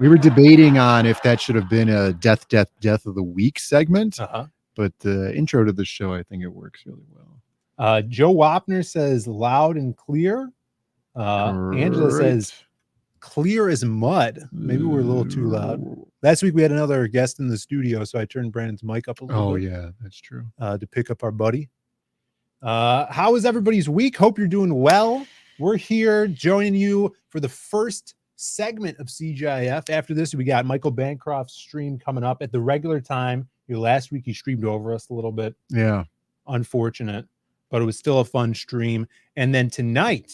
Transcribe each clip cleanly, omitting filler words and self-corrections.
We were debating on if that should have been a death of the week segment, but the intro to the show, I think it works really well. Joe Wapner says loud and clear. Angela says clear as mud. Maybe we're a little too loud. Last week we had another guest in the studio, so I turned Brandon's mic up a little bit. Oh yeah, that's true. To pick up our buddy. How is everybody's week? Hope you're doing well. We're here joining you for the first segment of CGIF. After this, we got Michael Bancroft's stream coming up at the regular time. Last week he streamed over us a little bit. Yeah. Unfortunate, but it was still a fun stream. And then tonight,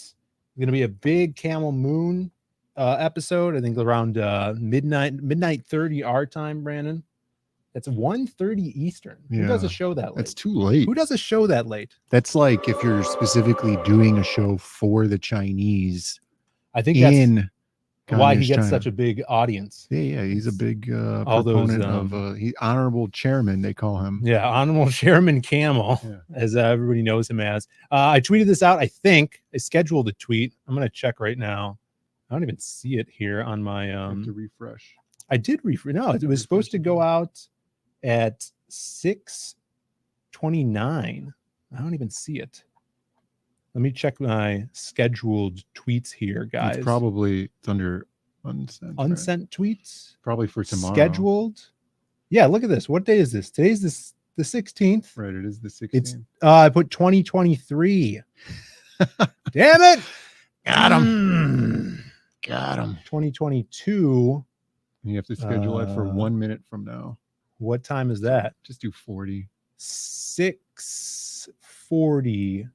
going to be a big Camel Moon episode. I think around midnight 30 our time, Brandon. That's 1:30 Eastern. Yeah. Who does a show that late? That's too late. Who does a show that late? That's like if you're specifically doing a show for the Chinese. I think that's why he gets such a big audience. Yeah, he's a big proponent of he honorable chairman, they call him. Yeah, honorable chairman Camel, as everybody knows him as. I tweeted this out. I think I scheduled a tweet. I'm gonna check right now. I don't even see it here on my to refresh. I did refresh. No, it was supposed to go out at 6:29. I don't even see it. Let me check my scheduled tweets here, guys. It's under unsent. Unsent tweets? Probably for tomorrow. Scheduled. Yeah, look at this. What day is this? Today's the 16th. Right, it is the 16th. It's I put 2023. Damn it. Got him. Got him. 2022. You have to schedule it for 1 minute from now. What time is that? Just do 40. 6:40.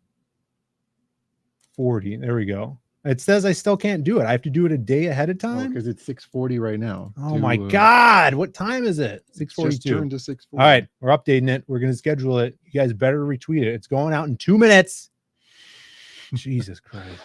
40. There we go. It says I still can't do it. I have to do it a day ahead of time because it's 6:40 right now. Oh my God. What time is it? 6:42. Just turned to 6:40. All right. We're updating it. We're going to schedule it. You guys better retweet it. It's going out in 2 minutes. Jesus Christ.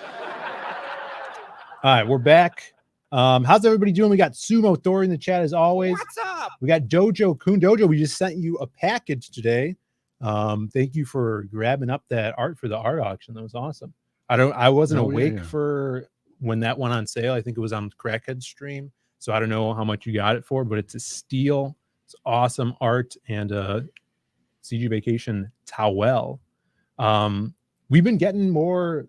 All right. We're back. How's everybody doing? We got Sumo Thor in the chat as always. What's up? We got Dojo Kun. Dojo, we just sent you a package today. Thank you for grabbing up that art for the art auction. That was awesome. I wasn't awake for when that went on sale. I think it was on Crackhead stream. So I don't know how much you got it for, but it's a steal. It's awesome art and CG Vacation towel. We've been getting more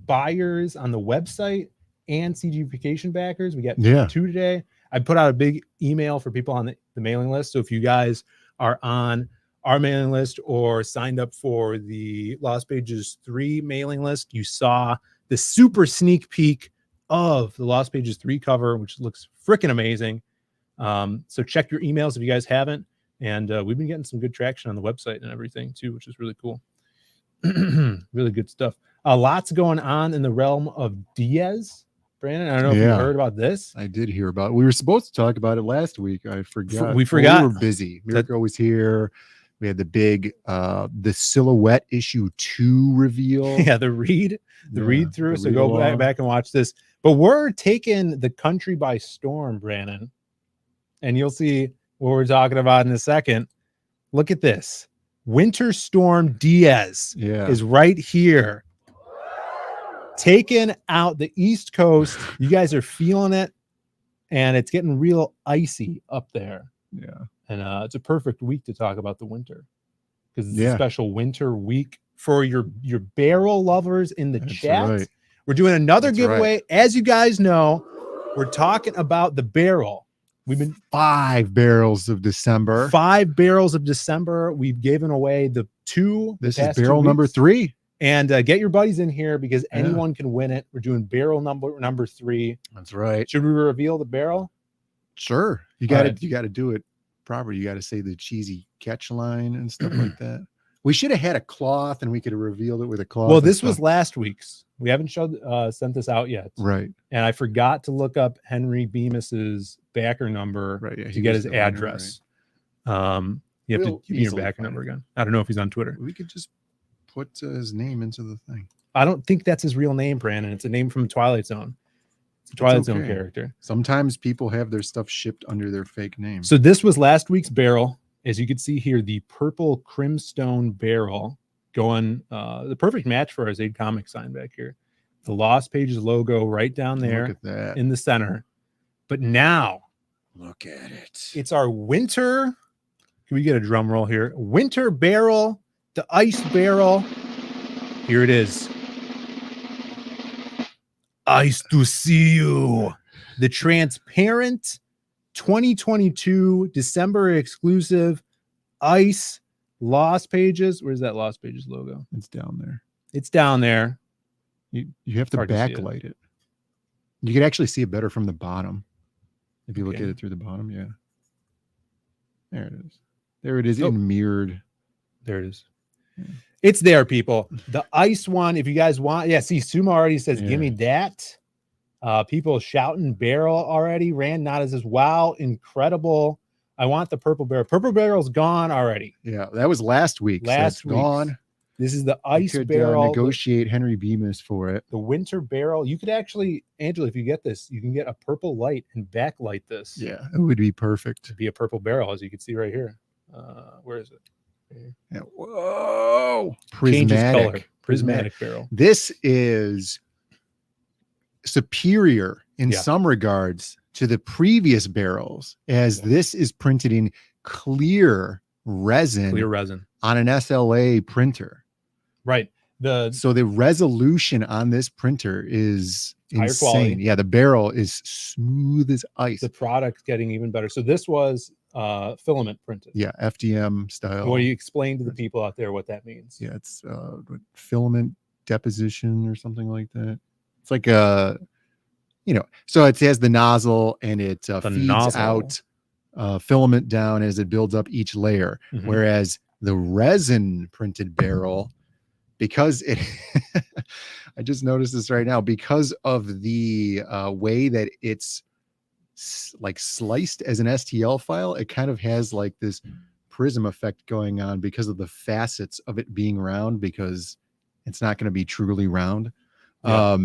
buyers on the website and CG Vacation backers. We got 2 today. I put out a big email for people on the mailing list. So if you guys are on our mailing list or signed up for the Lost Pages 3 mailing list, you saw the super sneak peek of the Lost Pages 3 cover, which looks freaking amazing. So check your emails if you guys haven't. And we've been getting some good traction on the website and everything too, which is really cool. Really good stuff. Lots going on in the realm of DIAZ. Brandon, I don't know if you heard about this. I did hear about it. We were supposed to talk about it last week. I forgot. We forgot. We were busy. Mirko was here. We had the big the Silhouette issue 2 reveal. Yeah, the read through. So go back and watch this. But we're taking the country by storm, Brandon. And you'll see what we're talking about in a second. Look at this. Winter Storm DIAZ is right here. Taking out the East Coast. You guys are feeling it. And it's getting real icy up there. Yeah. And it's a perfect week to talk about the winter. Because it's a special winter week for your barrel lovers in the chat. Right. We're doing another giveaway. Right. As you guys know, we're talking about the barrel. We've been 5 barrels of December. 5 barrels of December. We've given away the 2. This is barrel number 3. And get your buddies in here because anyone can win it. We're doing barrel number 3. That's right. Should we reveal the barrel? Sure. You got to do it proper. You got to say the cheesy catch line and stuff like that. We should have had a cloth and we could have revealed it with a cloth. Well, this was last week's. We haven't sent this out yet. Right. And I forgot to look up Henry Bemis's backer number to get his address. Right. You have to give me your backer number again. I don't know if he's on Twitter. We could just put his name into the thing. I don't think that's his real name, Brandon. It's a name from Twilight Zone. It's a Twilight Zone character. Sometimes people have their stuff shipped under their fake name. So this was last week's barrel. As you can see here, the purple Crimstone barrel going the perfect match for our Zaid Comics sign back here. The Lost Pages logo right down there Look at that. in the center. But now, Look at it. it's our winter. Can we get a drum roll here? Winter barrel, the ice barrel. Here it is. Ice to see you. The transparent 2022 December exclusive ice Lost Pages. Where's that Lost Pages logo? It's down there. It's down there. You have to Hard to see it. backlight it. You can actually see it better from the bottom. If you look Okay. at it through the bottom, yeah. There it is. There it is Oh. in mirrored. There it is. It's there, people. The ice one, if you guys want. Yeah, see, Suma already says, give me that. People shouting barrel already. Rand Nada says, wow, incredible. I want the purple barrel. Purple barrel's gone already. Yeah, that was last week. Last so week. gone. This is the You ice could, barrel. negotiate Henry Bemis for it. The winter barrel. You could actually, Angela, if you get this, you can get a purple light and backlight this. Yeah, it would be perfect. To be a purple barrel, as you can see right here. Where is it? Yeah. Whoa. Changes color. Prismatic. Prismatic barrel. This is superior in Yeah. some regards to the previous barrels, as this is printed in clear resin, Clear resin. on an SLA printer. Right. So the resolution on this printer is Higher insane. quality. Yeah, the barrel is smooth as ice. The product's getting even better. So this was filament printed. Yeah, FDM style. What do you explain to the people out there what that means? Yeah, it's filament deposition or something like that. It's like a, so it has the nozzle and it feeds nozzle. out filament down as it builds up each layer. Mhm. Whereas the resin printed barrel, because it, I just noticed this right now, because of the way that it's like sliced as an STL file, it kind of has like this prism effect going on because of the facets of it being round, because it's not going to be truly round. Yeah.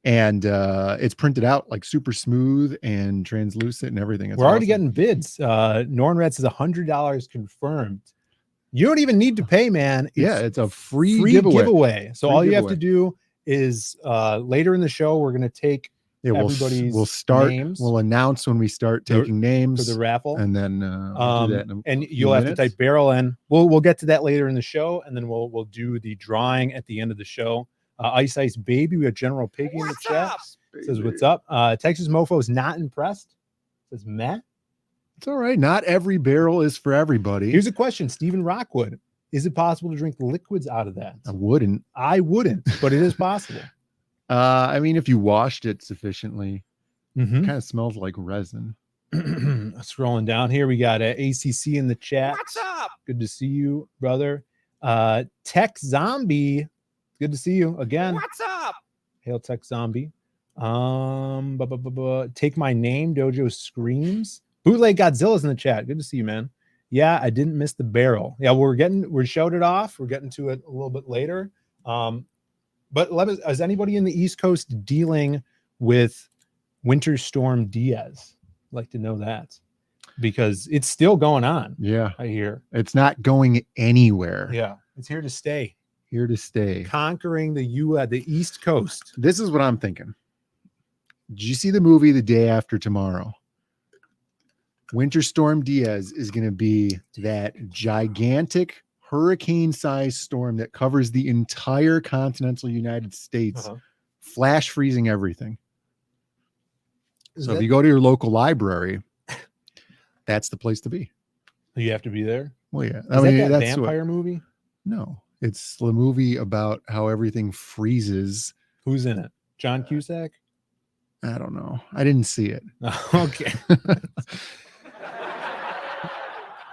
And it's printed out like super smooth and translucent and everything. It's We're already awesome. getting bids. Nornred says $100 confirmed. You don't even need to pay, man. It's a free giveaway. giveaway. So Free all you have giveaway. to do is later in the show, we're going to take Yeah, everybody's we'll start. names We'll announce when we start The- taking names for the raffle. and then we'll do that in a and few you'll have minutes. to type barrel in. We'll get to that later in the show, and then we'll do the drawing at the end of the show. Ice Ice Baby, we got General Piggy in the chat. Says what's up. Texas Mofo is not impressed. Says meh. It's all right. Not every barrel is for everybody. Here's a question, Stephen Rockwood. Is it possible to drink liquids out of that? I wouldn't. I wouldn't, but it is possible. I mean, if you washed it sufficiently, Mhm. it kind of smells like resin. Scrolling down here, we got ACC in the chat. What's up? Good to see you, brother. Tech Zombie, good to see you again. What's up? Hail Tech Zombie. Take my name. Dojo screams. Bootleg Godzilla's in the chat. Good to see you, man. Yeah, I didn't miss the barrel. Yeah, we're showed it off. We're getting to it a little bit later. But is anybody in the East Coast dealing with Winter Storm Diaz? I'd like to know that, because it's still going on. Yeah, I hear it's not going anywhere. Yeah, it's here to stay. Here to stay. Conquering the East Coast. This is what I'm thinking. Did you see the movie The Day After Tomorrow? Winter Storm Diaz is going to be that gigantic hurricane-sized storm that covers the entire continental United States, flash freezing everything. So if you go to your local library, that's the place to be. You have to be there. Well, yeah. Is that vampire movie? No, it's the movie about how everything freezes. Who's in it? John Cusack? I don't know. I didn't see it. Okay.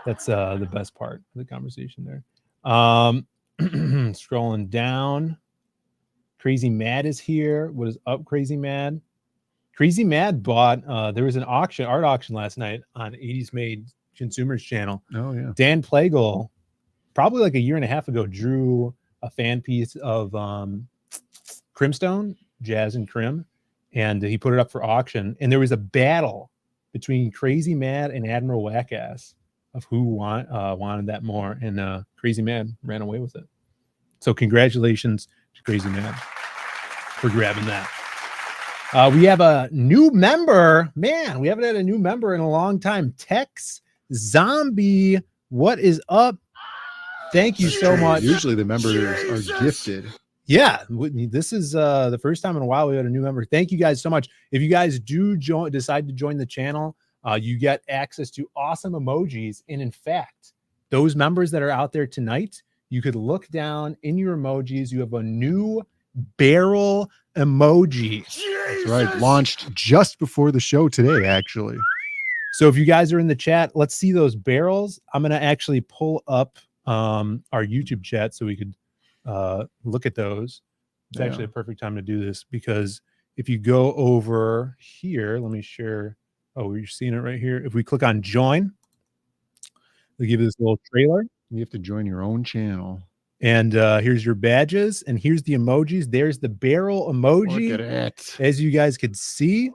That's the best part of the conversation there. Scrolling down. Crazy Mad is here. What is up, Crazy Mad? Crazy Mad bought, there was an art auction last night on 80s Made Consumers Channel. Oh, yeah. Dan Plagle, probably like a year and a half ago, drew a fan piece of Crimstone, Jazz and Crim, and he put it up for auction. And there was a battle between Crazy Mad and Admiral Wackass of who wanted that more. And Crazy Mad ran away with it. So congratulations to Crazy Mad for grabbing that. We have a new member. Man, we haven't had a new member in a long time. Tex Zombie, what is up? Thank you so much. Usually the members are gifted. Yeah, this is the first time in a while we had a new member. Thank you guys so much. If you guys do decide to join the channel, you get access to awesome emojis. And in fact, those members that are out there tonight, you could look down in your emojis. You have a new barrel emoji. That's right. Launched just before the show today, actually. So if you guys are in the chat, let's see those barrels. I'm going to actually pull up our YouTube chat so we could look at those. It's actually a perfect time to do this because if you go over here, let me share. Oh, you're seeing it right here. If we click on join, we give you this little trailer. You have to join your own channel. And here's your badges, and here's the emojis. There's the barrel emoji. Look at it. As you guys could see,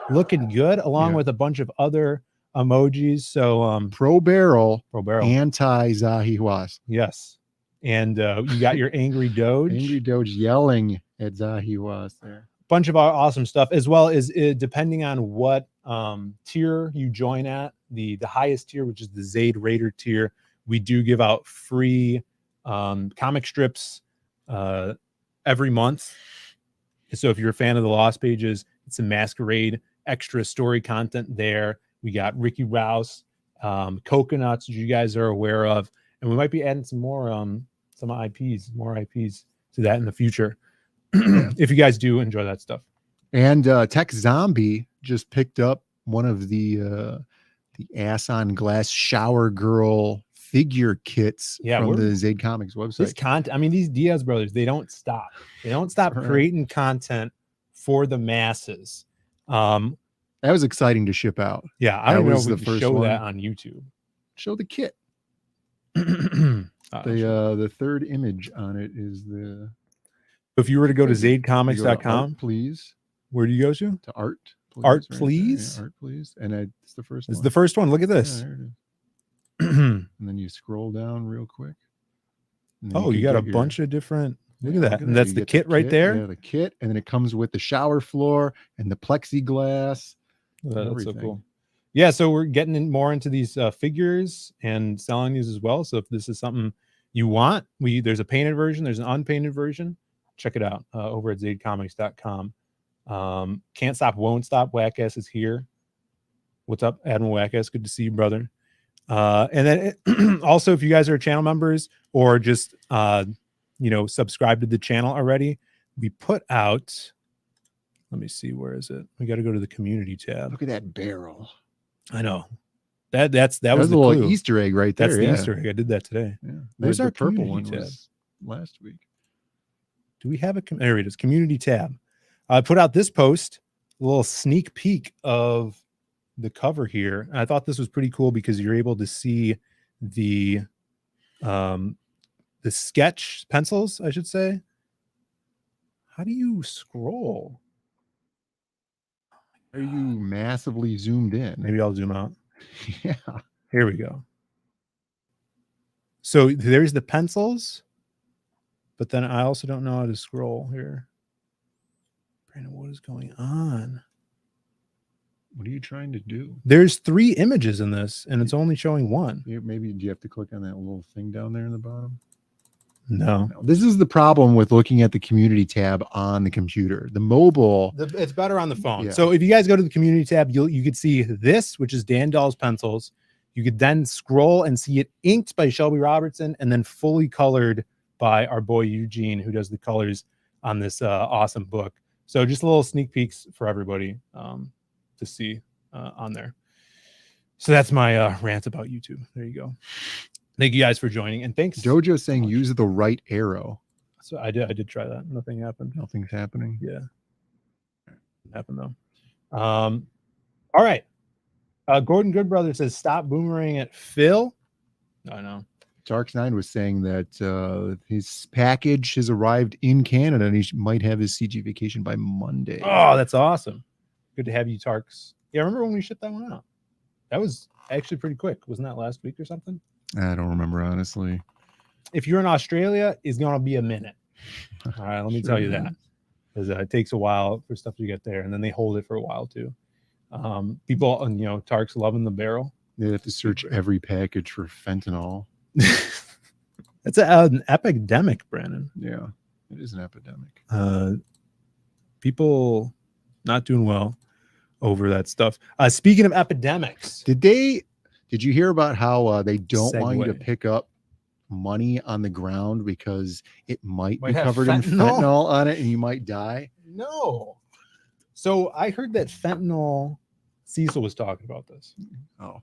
looking good, along with a bunch of other emojis. So pro barrel, anti Zahiwas. Yes. And you got your angry Doge. Angry Doge yelling at Zahiwas there. Bunch of awesome stuff, as well as depending on what tier you join at, the highest tier, which is the Zaid Raider tier, we do give out free comic strips every month. So if you're a fan of the Lost Pages, it's a Masquerade extra story content there. We got Ricky Rouse, Coconuts, which you guys are aware of, and we might be adding some more more IPs to that in the future. If you guys do enjoy that stuff. And Tech Zombie just picked up one of the ass on glass shower girl figure kits from the Zaid Comics website. This content, I mean, these Diaz brothers, they don't stop. They don't stop creating content for the masses. That was exciting to ship out. Yeah, I don't know if we can show that on YouTube. Show the kit. The third image on it is the. If you were to go to zaidcomics.com, please. Where do you go to? To art. Please, art, right please. Yeah, art, please. And it's the first It's one. the first one. Look at this. Yeah, there it is. And then you scroll down real quick. Oh, you got a bunch of different. Look at that. And that's the kit right there. Yeah, the kit. And then it comes with the shower floor and the plexiglass. That's so cool. Yeah, so we're getting more into these figures and selling these as well. So if this is something you want, there's a painted version, there's an unpainted version. Check it out over at zaidcomics.com. Can't Stop, Won't Stop. Wackass is here. What's up, Admiral Wackass? Good to see you, brother. And then also, if you guys are channel members or just subscribe to the channel already, we put out. Let me see, where is it? We got to go to the community tab. Look at that barrel. I know. That was the the little clue. Easter egg right there. That's the Easter egg. I did that today. Yeah. Where's our purple one tab? Last week. Do we have a there it is, community tab. I put out this post, a little sneak peek of the cover here. And I thought this was pretty cool because you're able to see the sketch pencils, I should say. How do you scroll? Are you massively zoomed in? Maybe I'll zoom out. Yeah. Here we go. So there's the pencils, but then I also don't know how to scroll here. Brandon, what is going on? What are you trying to do? There's 3 images in this, and it's only showing 1. Maybe do you have to click on that little thing down there in the bottom? No. This is the problem with looking at the community tab on the computer. The mobile. It's better on the phone. Yeah. So if you guys go to the community tab, you could see this, which is Dan Dahl's pencils. You could then scroll and see it inked by Shelby Robertson and then fully colored by our boy Eugene, who does the colors on this awesome book. So just a little sneak peeks for everybody to see on there. So that's my rant about YouTube. There you go. Thank you guys for joining, and thanks. Jojo saying use the right arrow. So I did try that. Nothing happened. Nothing's happening. Yeah, happened though. All right. Gordon Goodbrother says stop boomerang at Phil. I know. Tarks9 was saying that his package has arrived in Canada and he might have his CG vacation by Monday. Oh, that's awesome. Good to have you, Tarks. Yeah, remember when we shipped that one out? That was actually pretty quick. Wasn't that last week or something? I don't remember, honestly. If you're in Australia, it's going to be a minute. All right, let me tell you that. because it takes a while for stuff to get there, and then they hold it for a while too. People, and Tark's loving the barrel. They have to search every package for fentanyl. It's an epidemic, Brandon. Yeah, it is an epidemic. People not doing well over that stuff. Speaking of epidemics, Did you hear about how they don't want you to Segue. pick up money on the ground because it might be have covered in fentanyl? fentanyl on it and you might die? no. So I heard that fentanyl. Cecil was talking about this. Oh,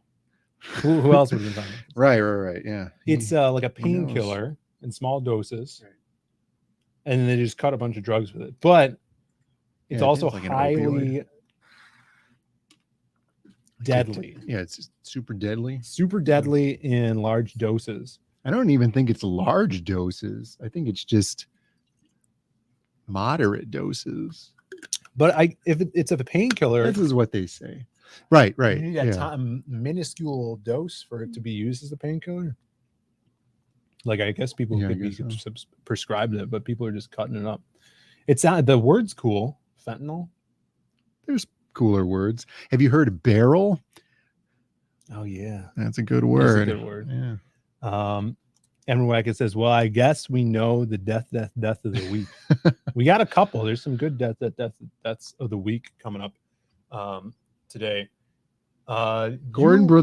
Who else would have been talking? right. Yeah. It's like a Who knows? painkiller in small doses, and then they just cut a bunch of drugs with it. But it's Yeah, also it's like an highly opioid. deadly. Yeah, it's just super deadly. Super deadly in large doses. I don't even think it's large doses. I think it's just moderate doses. But if it's a painkiller, This is what they say. Right. you need a Yeah. minuscule dose for it to be used as a painkiller. Like I guess people Yeah, I could be guess prescribed it, but people are just cutting it up. It's not the word's cool. Fentanyl. There's cooler words. Have you heard of barrel? Oh yeah, That's a good that's word. a good word. Yeah. Evan Wackett says, "Well, I guess we know the death of the week. We got a couple. There's some good deaths of the week coming up today." Gordon Go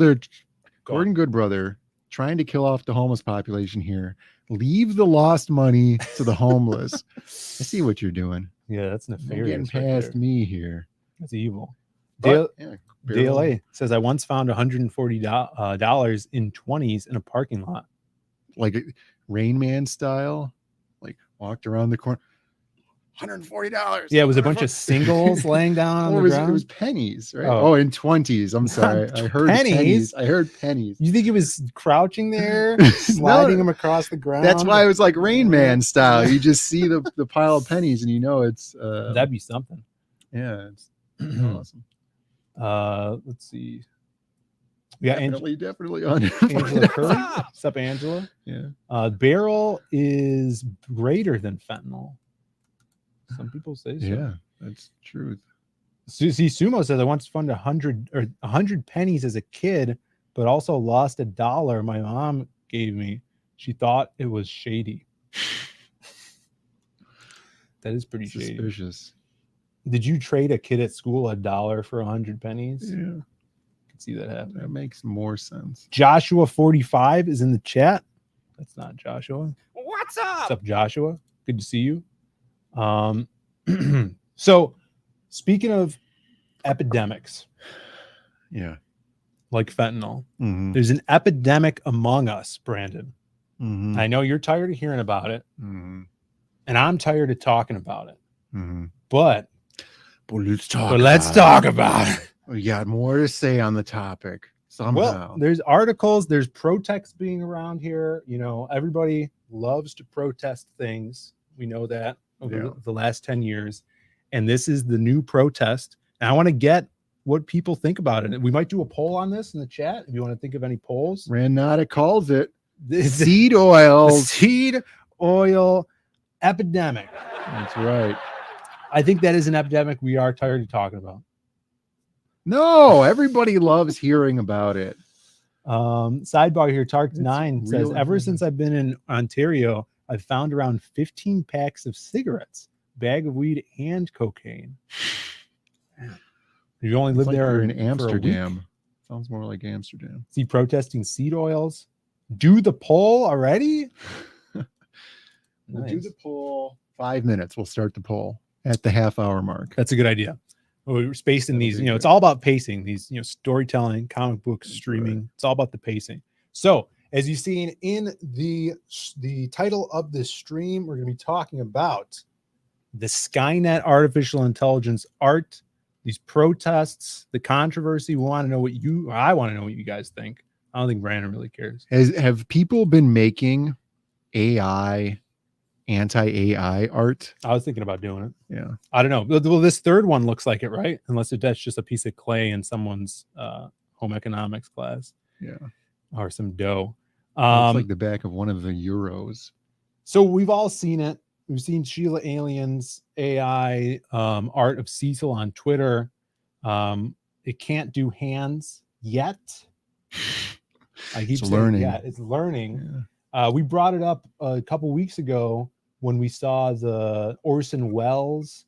on. Goodbrother trying to kill off the homeless population here. Leave the lost money to the homeless. I see what you're doing. Yeah, that's You're nefarious. getting right past there. me here. That's evil. But, yeah, barrel. DLA says, "I once found $140 in 20s in a parking lot." Like Rain Man style, like walked around the corner. $140. Yeah, it was a bunch of singles laying down on Or the was ground. it was pennies, right? Oh. Oh, in 20s. I'm sorry. I heard pennies. I heard pennies. You think he was crouching there, sliding them across the ground? That's why it was like Rain Man style. You just see the pile of pennies and you know it's That'd be something. yeah, it's awesome. Let's see. We got Definitely on Angela Curry. What's up, Angela? Yeah. Barrel is greater than fentanyl. Some people say so. Yeah, that's truth. See, Sumo says, "I once found 100 pennies as a kid, but also lost $1 my mom gave me. She thought it was shady." That is pretty shady. Suspicious. Did you trade a kid at school $1 for 100 pennies? Yeah. I can see that happening. That makes more sense. Joshua 45 is in the chat. That's not Joshua. What's up? What's up, Joshua? Good to see you. So speaking of epidemics, Yeah. like fentanyl, Mhm. there's an epidemic among us, Brandon. Mhm. I know you're tired of hearing about it, Mhm. and I'm tired of talking about it. Mhm. But let's talk. about it. We got more to say on the topic somehow. Well, there's articles, there's protests being around here. Everybody loves to protest things. We know that over the last 10 years. And this is the new protest. And I want to get what people think about it. We might do a poll on this in the chat if you want to think of any polls. Ranata calls it The seed oils. seed oil epidemic. That's right. I think that is an epidemic we are tired of talking about. No, everybody loves hearing about it. Sidebar here, Tark9 It's says, real ever important. since I've been in Ontario, I've found around 15 packs of cigarettes, bag of weed, and cocaine. You only It's live like there you're in for a week. Amsterdam. Sounds more like Amsterdam. See protesting seed oils. Do the poll already? We'll do Nice. the poll. 5 minutes. We'll start the poll at the half-hour mark. That's a good idea. We're spacing That'll these, be it's all about pacing these, storytelling, comic books, streaming. It's all about the pacing. So as you've seen in the title of this stream, we're going to be talking about the Skynet artificial intelligence art, these protests, the controversy. I want to know what you guys think. I don't think Brandon really cares. Have people been making AI, anti-AI art? I was thinking about doing it. Yeah. I don't know. Well, this third one looks like it, right? Unless that's just a piece of clay in someone's home economics class. Yeah. Or some dough. Looks like the back of one of the Euros. So we've all seen it. We've seen Sheila Alien's AI art of Cecil on Twitter. It can't do hands yet. I keep saying learning. yeah, it's learning. We brought it up a couple weeks ago when we saw the Orson Welles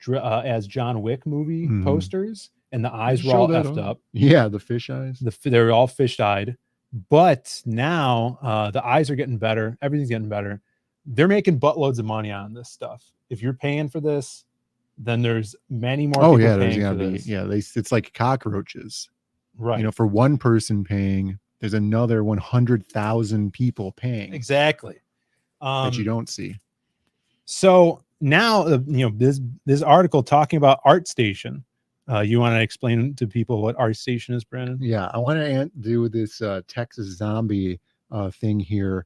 as John Wick movie posters, and the eyes were all effed up. Yeah, the fish eyes. They're all fish-eyed. But now the eyes are getting better. Everything's getting better. They're making buttloads of money on this stuff. If you're paying for this, then there's many more people paying for this. Yeah, it's like cockroaches. Right. You know, for one person paying, there's another 100,000 people paying. Exactly. That you don't see. So now, this article talking about ArtStation. You want to explain to people what ArtStation is, Brandon? Yeah, I want to do this Texas zombie thing here.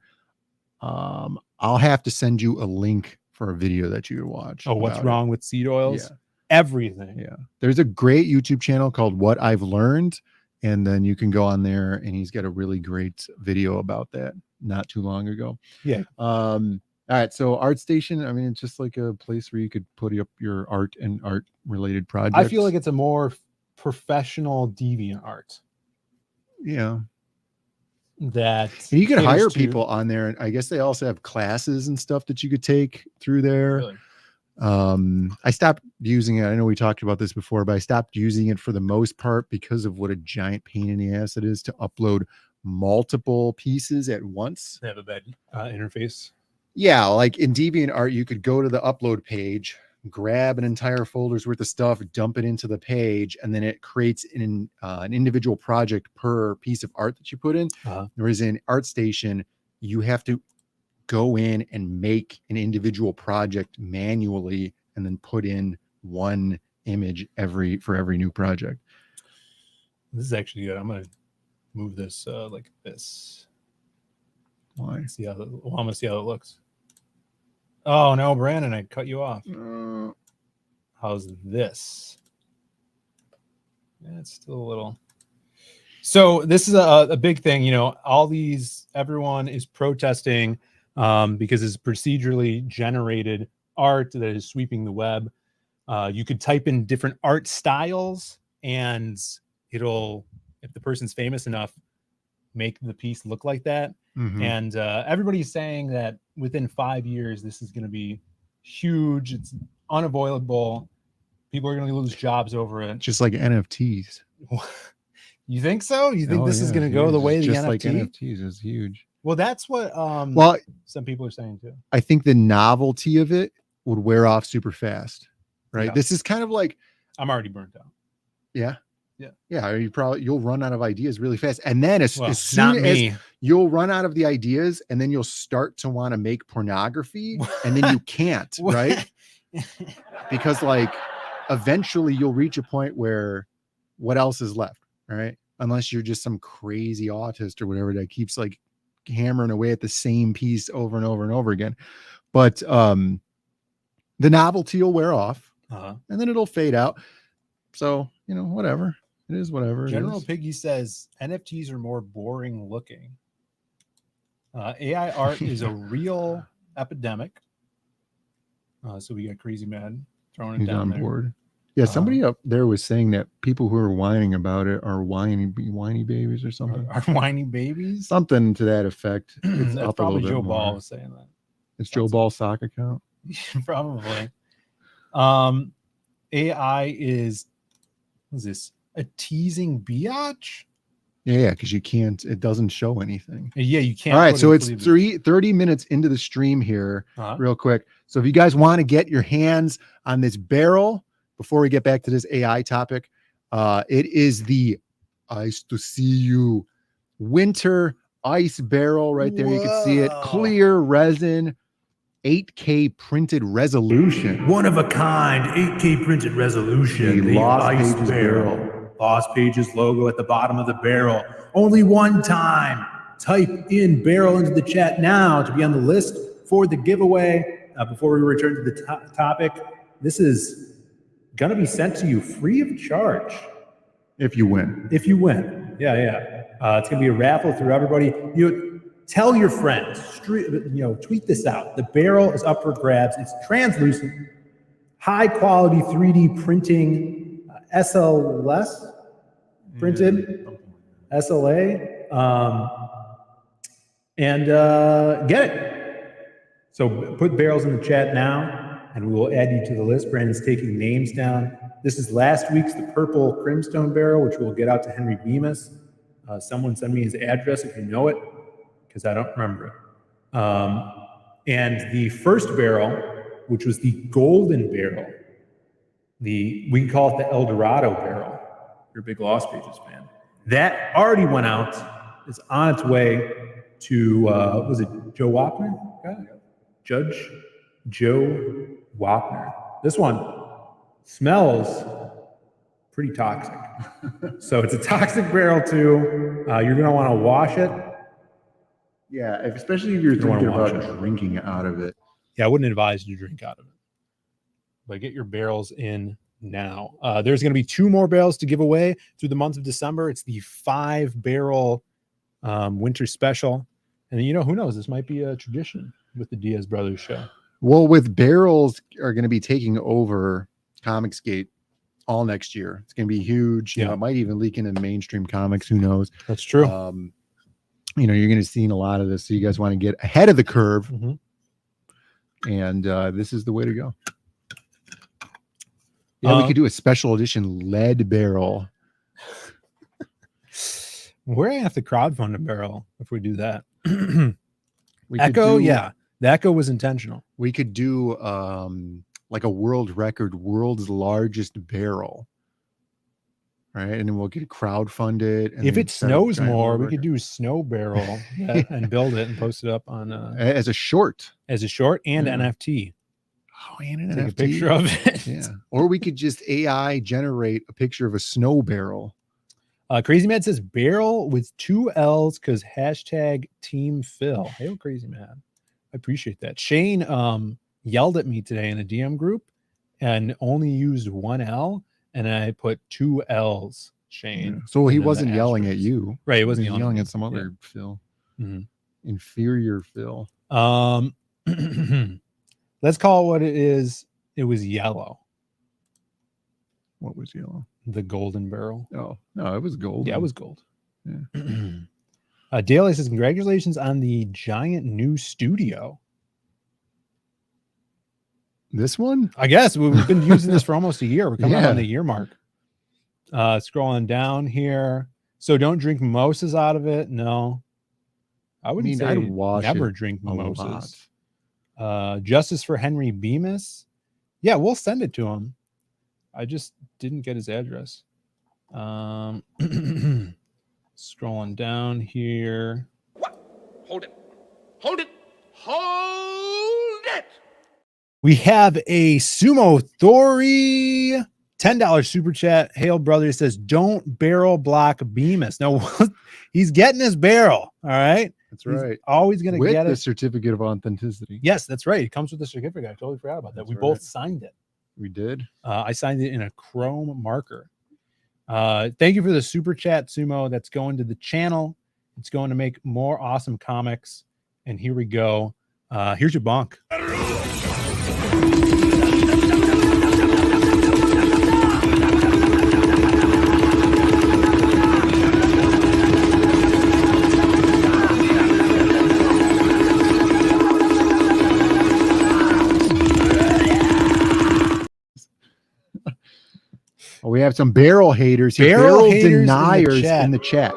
I'll have to send you a link for a video that you could watch. Oh, what's wrong with seed oils? Yeah. Everything. Yeah. There's a great YouTube channel called What I've Learned. And then you can go on there and he's got a really great video about that not too long ago. Yeah. All right. So ArtStation, I mean, it's just like a place where you could put up your art and art related projects. I feel like it's a more professional DeviantArt. Yeah. That and you could hire people on there, and I guess they also have classes and stuff that you could take through there. Really? I stopped using it. I know we talked about this before, but I stopped using it for the most part because of what a giant pain in the ass it is to upload multiple pieces at once. They have a bad interface. Yeah, like in DeviantArt, you could go to the upload page, grab an entire folder's worth of stuff, dump it into the page, and then it creates an individual project per piece of art that you put in. Whereas in ArtStation, you have to go in and make an individual project manually and then put in one image for every new project. This is actually good. I'm going to move this like this. Why? I'm going to see how it looks. Oh, no, Brandon, I cut you off. How's this? Yeah, it's still a little. So this is a big thing. Everyone is protesting because it's procedurally generated art that is sweeping the web. You could type in different art styles and it'll, if the person's famous enough, make the piece look like that. And everybody's saying that within 5 years, this is going to be huge. It's unavoidable. People are going to lose jobs over it. Just like NFTs. You think so? You think this is going to go the way of the NFT? Just like NFTs is huge. Well, that's what some people are saying too. I think the novelty of it would wear off super fast, right? Yeah. This is kind of like I'm already burnt out. Yeah. Yeah. You'll run out of ideas really fast. And then as soon as you'll run out of the ideas, and then you'll start to want to make pornography, and then you can't, right? Because like eventually you'll reach a point where what else is left, right? Unless you're just some crazy autist or whatever that keeps like hammering away at the same piece over and over and over again. But the novelty will wear off, and then it'll fade out. So, whatever. It is whatever. General Piggy says NFTs are more boring looking. AI art is a real epidemic. So we got Crazy Mad throwing it down on board. Yeah, somebody up there was saying that people who are whining about it are whiny babies or something. Are whiny babies? Something to that effect. It's That's probably Joe Ball was saying that. It's Joe Ball's sock account. Probably. AI is, what is this? A teasing biatch? Yeah, because it doesn't show anything. Yeah, you can't. All right, so it's 30 minutes into the stream here, real quick. So if you guys want to get your hands on this barrel, before we get back to this AI topic, it is the Ice to See You winter ice barrel right there. Whoa. You can see it. Clear resin, 8K printed resolution. One of a kind, 8K printed resolution. The Ice Barrel. Lost Pages logo at the bottom of the barrel. Only one time. Type in barrel into the chat now to be on the list for the giveaway. Before we return to the topic, this is going to be sent to you free of charge. If you win. Yeah. It's going to be a raffle through everybody. Tell your friends, tweet this out. The barrel is up for grabs. It's translucent, high quality 3D printing, SLS printed, SLA, and get it. So put barrels in the chat now, and we will add you to the list. Brandon's taking names down. This is last week's the purple Crimstone barrel, which we'll get out to Henry Bemis. Someone send me his address if you know it, because I don't remember it. And the first barrel, which was the golden barrel, we can call it the El Dorado barrel. You're a big Lost Pages fan. That already went out. It's on its way to, was it Joe Wapner? Judge Joe Wapner. This one smells pretty toxic. So it's a toxic barrel too. You're going to want to wash it. Yeah, especially if you're thinking about drinking out of it. Yeah, I wouldn't advise you to drink out of it. But get your barrels in now. There's going to be 2 more barrels to give away through the month of December. It's the 5-barrel winter special. And who knows? This might be a tradition with the Diaz Brothers show. Well, with barrels are going to be taking over Comicsgate all next year. It's going to be huge. You know, it might even leak into mainstream comics. Who knows? That's true. You're going to see a lot of this. So you guys want to get ahead of the curve. And this is the way to go. Yeah, we could do a special edition lead barrel. We're going to have to crowdfund a barrel if we do that. We Echo, the Echo was intentional. We could do like a world record, world's largest barrel. Right. And then we'll get crowdfunded. If it snows more, we could do a snow barrel and build it and post it up on as a short. And NFT. Oh, and an Take NFT. a picture of it. Yeah. Or we could just AI generate a picture of a snow barrel. Crazy Mad says barrel with 2 L's because #Team Phil. Hey, Crazy Mad. I appreciate that. Shane yelled at me today in a DM group and only used 1 L, and I put 2 L's. Shane. Yeah. So he wasn't yelling at you, right? He wasn't yelling at some other Phil, inferior Phil. Let's call it what it is. It was yellow. What was yellow? The golden barrel. Oh, no, it was gold. Yeah, it was gold. Yeah. Daly says, congratulations on the giant new studio. This one? I guess we've been using this for almost a year. We're coming up Yeah. on the year mark. Scrolling down here. So don't drink mimosas out of it. No. I wouldn't say I'd wash never it drink a mimosas. Justice for Henry Bemis. Yeah, we'll send it to him. I just didn't get his address. Scrolling down here. Hold it. Hold it. Hold it. We have a Sumo Thori $10 super chat. Hail brother says, don't barrel block Bemis. No, he's getting his barrel. All right. That's right. He's always going to get the it. certificate of authenticity. Yes, that's right. It comes with the certificate. I totally forgot about that. We both signed it. We did. I signed it in a chrome marker. Thank you for the super chat, Sumo. That's going to the channel. It's going to make more awesome comics. And here we go. Here's your bunk. We have some barrel haters here. Barrel haters deniers in in the chat.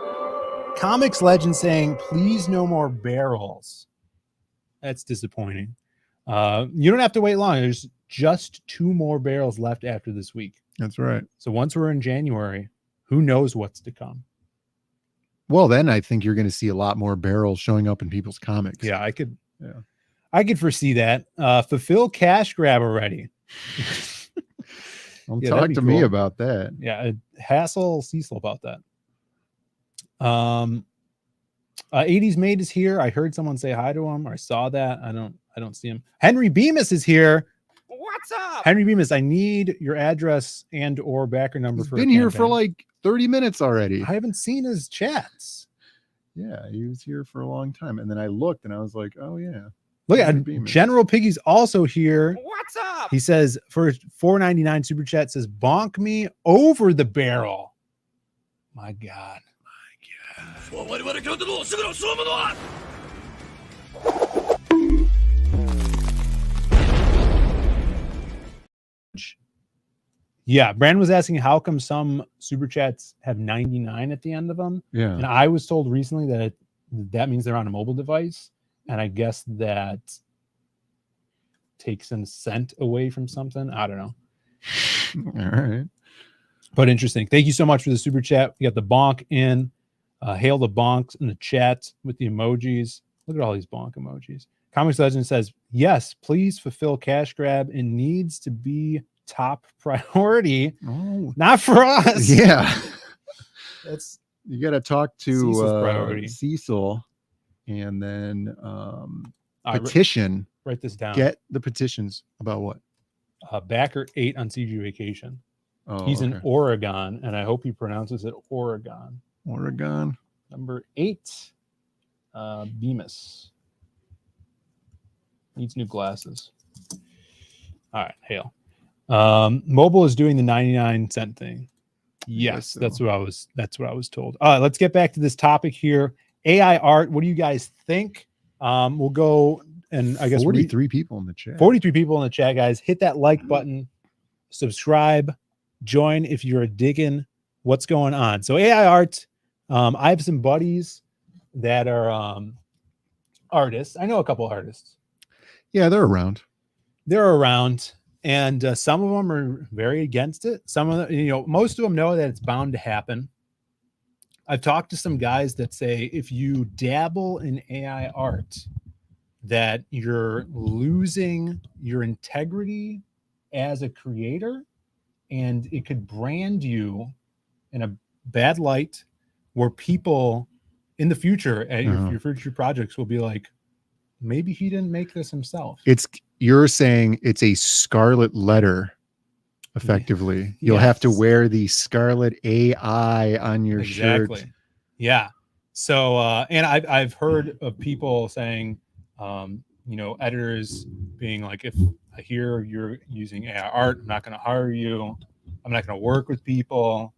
Comics Legend saying, please no more barrels. That's disappointing. You don't have to wait long. There's just 2 more barrels left after this week. That's right. So once we're in January, who knows what's to come? Well, then I think you're going to see a lot more barrels showing up in people's comics. Yeah, I could foresee that. Fulfill cash grab already. Don't Yeah, talk that'd to be me cool. about that. Yeah, hassle Cecil about that. 80s Mate is here. I heard someone say hi to him, or I saw that. I don't see him. Henry Bemis is here. What's up? Henry Bemis, I need your address and or backer number. He's for been a here for campaign. like 30 minutes already. I haven't seen his chats. Yeah, he was here for a long time. And then I looked and I was like, oh yeah. Look Roger at Bemis. General Piggy's also here. What's up? He says for $4.99 super chat says bonk me over the barrel. My God. Yeah, Brandon was asking how come some super chats have 99 at the end of them. Yeah. And I was told recently that that means they're on a mobile device. And I guess that takes a cent away from something. I don't know. All right. But interesting. Thank you so much for the super chat. We got the bonk in. Hail the bonks in the chat with the emojis. Look at all these bonk emojis. Comics Legend says, yes, please fulfill cash grab. It needs to be top priority. Oh, not for us. yeah. That's You got to talk to Cecil's priority. Cecil and then right, petition. write this down. Get the petitions about what? Backer 8 on CG vacation. Oh, He's in okay. Oregon, and I hope he pronounces it Oregon. Oregon. Number 8, Bemis. Needs new glasses. All right, hail. Mobile is doing the 99-cent thing. Yes, so. that's what I was told. All right, let's get back to this topic here. AI art. What do you guys think? We'll go and I guess 43 people in the chat. 43 people in the chat, guys. Hit that like button, subscribe, join if you're digging what's going on. So AI art. I have some buddies that are artists. I know a couple artists. Yeah, they're around. They're around, and some of them are very against it. Some of them, most of them know that it's bound to happen. I've talked to some guys that say if you dabble in AI art, that you're losing your integrity as a creator, and it could brand you in a bad light where people in the future at your future projects will be like, maybe he didn't make this himself. You're saying it's a scarlet letter, effectively. You'll have to wear the scarlet AI on your shirt. Yeah. So, and I've heard of people saying, editors being like, if I hear you're using AI art, I'm not going to hire you. I'm not going to work with people.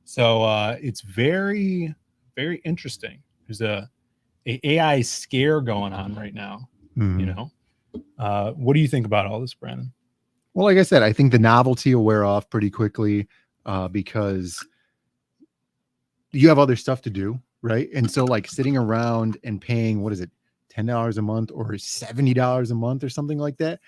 So it's very, very interesting. There's a AI scare going on right now. What do you think about all this, Brandon? Well, like I said, I think the novelty will wear off pretty quickly because you have other stuff to do, right? And so like sitting around and paying, what is it, $10 a month or $70 a month or something like that?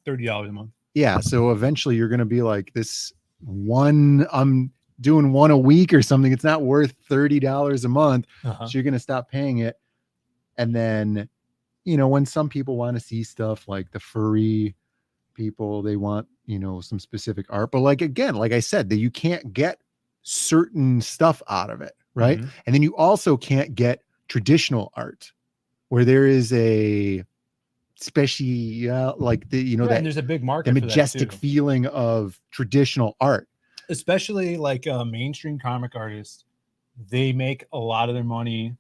$30 a month. Yeah. So eventually you're going to be like, this one, I'm doing one a week or something. It's not worth $30 a month. So you're going to stop paying it. And then, when some people want to see stuff like the furry people, they want, some specific art. But like, again, like I said, that you can't get certain stuff out of it. Right. Mm-hmm. And then you also can't get traditional art where there is a special, like the, that and there's a big market, the majestic for that too. Feeling of traditional art. Especially like mainstream comic artists, they make a lot of their money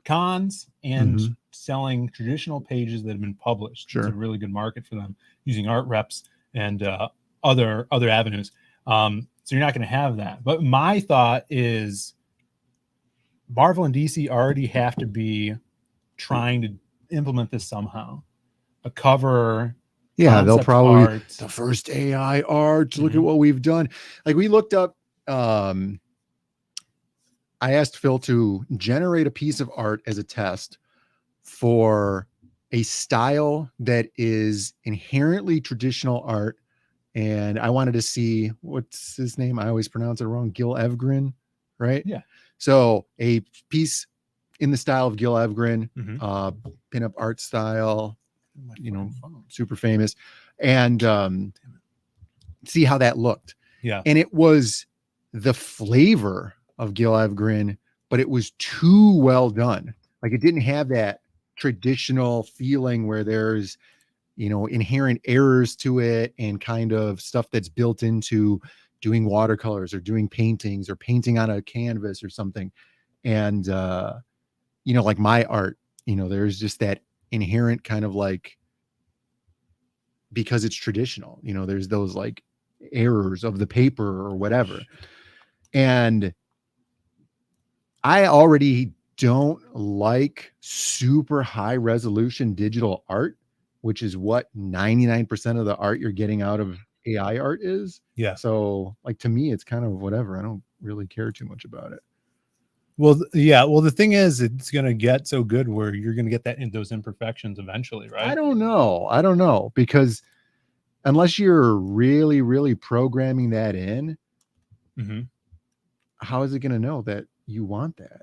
cons and selling traditional pages that have been published. Sure. It's a really good market for them using art reps and other avenues. So you're not going to have that. But my thought is Marvel and DC already have to be trying to implement this somehow. A cover. Yeah, they'll probably art. The first AI art. Look at what we've done. Like we looked up. I asked Phil to generate a piece of art as a test for a style that is inherently traditional art, and I wanted to see what's his name. I always pronounce it wrong. Gil Evgren, right? Yeah. So a piece in the style of Gil Evgren, pinup art style. Super famous, and see how that looked. Yeah. And it was the flavor of Gil Evgren, but it was too well done. Like it didn't have that traditional feeling where there's, inherent errors to it and kind of stuff that's built into doing watercolors or doing paintings or painting on a canvas or something. And you know, like my art, you know, there's just that inherent kind of like, because it's traditional, you know, there's those like errors of the paper or whatever. And I already don't like super high resolution digital art, which is what 99% of the art you're getting out of AI art is. Yeah. So like, to me, it's kind of whatever. I don't really care too much about it. Well, yeah. Well, the thing is, it's going to get so good where you're going to get those imperfections eventually, right? I don't know, because unless you're really, really programming that in, how is it going to know that you want that?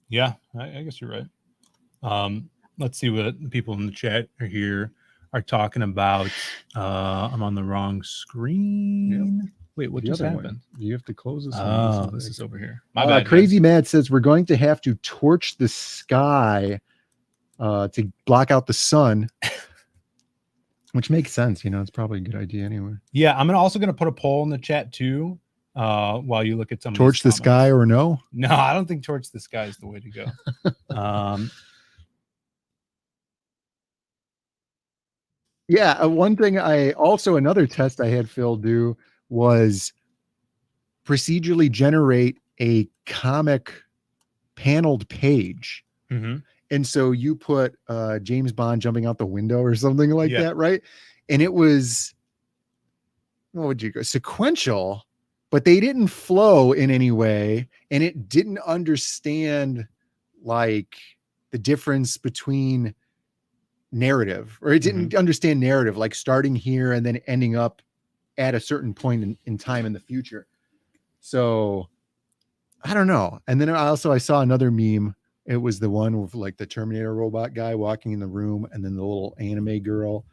Yeah, I guess you're right. Let's see what the people in the chat are talking about. I'm on the wrong screen. Yep. Wait, what just happened? You have to close this one. Oh, this is over here. My bad. Crazy Mad says we're going to have to torch the sky to block out the sun, which makes sense. You know, it's probably a good idea anyway. Yeah, I'm also going to put a poll in the chat too. While you look at some torch the sky or no? No, I don't think torch the sky is the way to go. Yeah, one thing another test I had Phil do was procedurally generate a comic paneled page. And so you put James Bond jumping out the window or something like that, right? And it was, what would you go, sequential, but they didn't flow in any way, and it didn't understand like the difference between narrative, or it didn't understand narrative, like starting here and then ending up at a certain point in time in the future. So I don't know. And then I saw another meme. It was the one with like the Terminator robot guy walking in the room, and then the little anime girl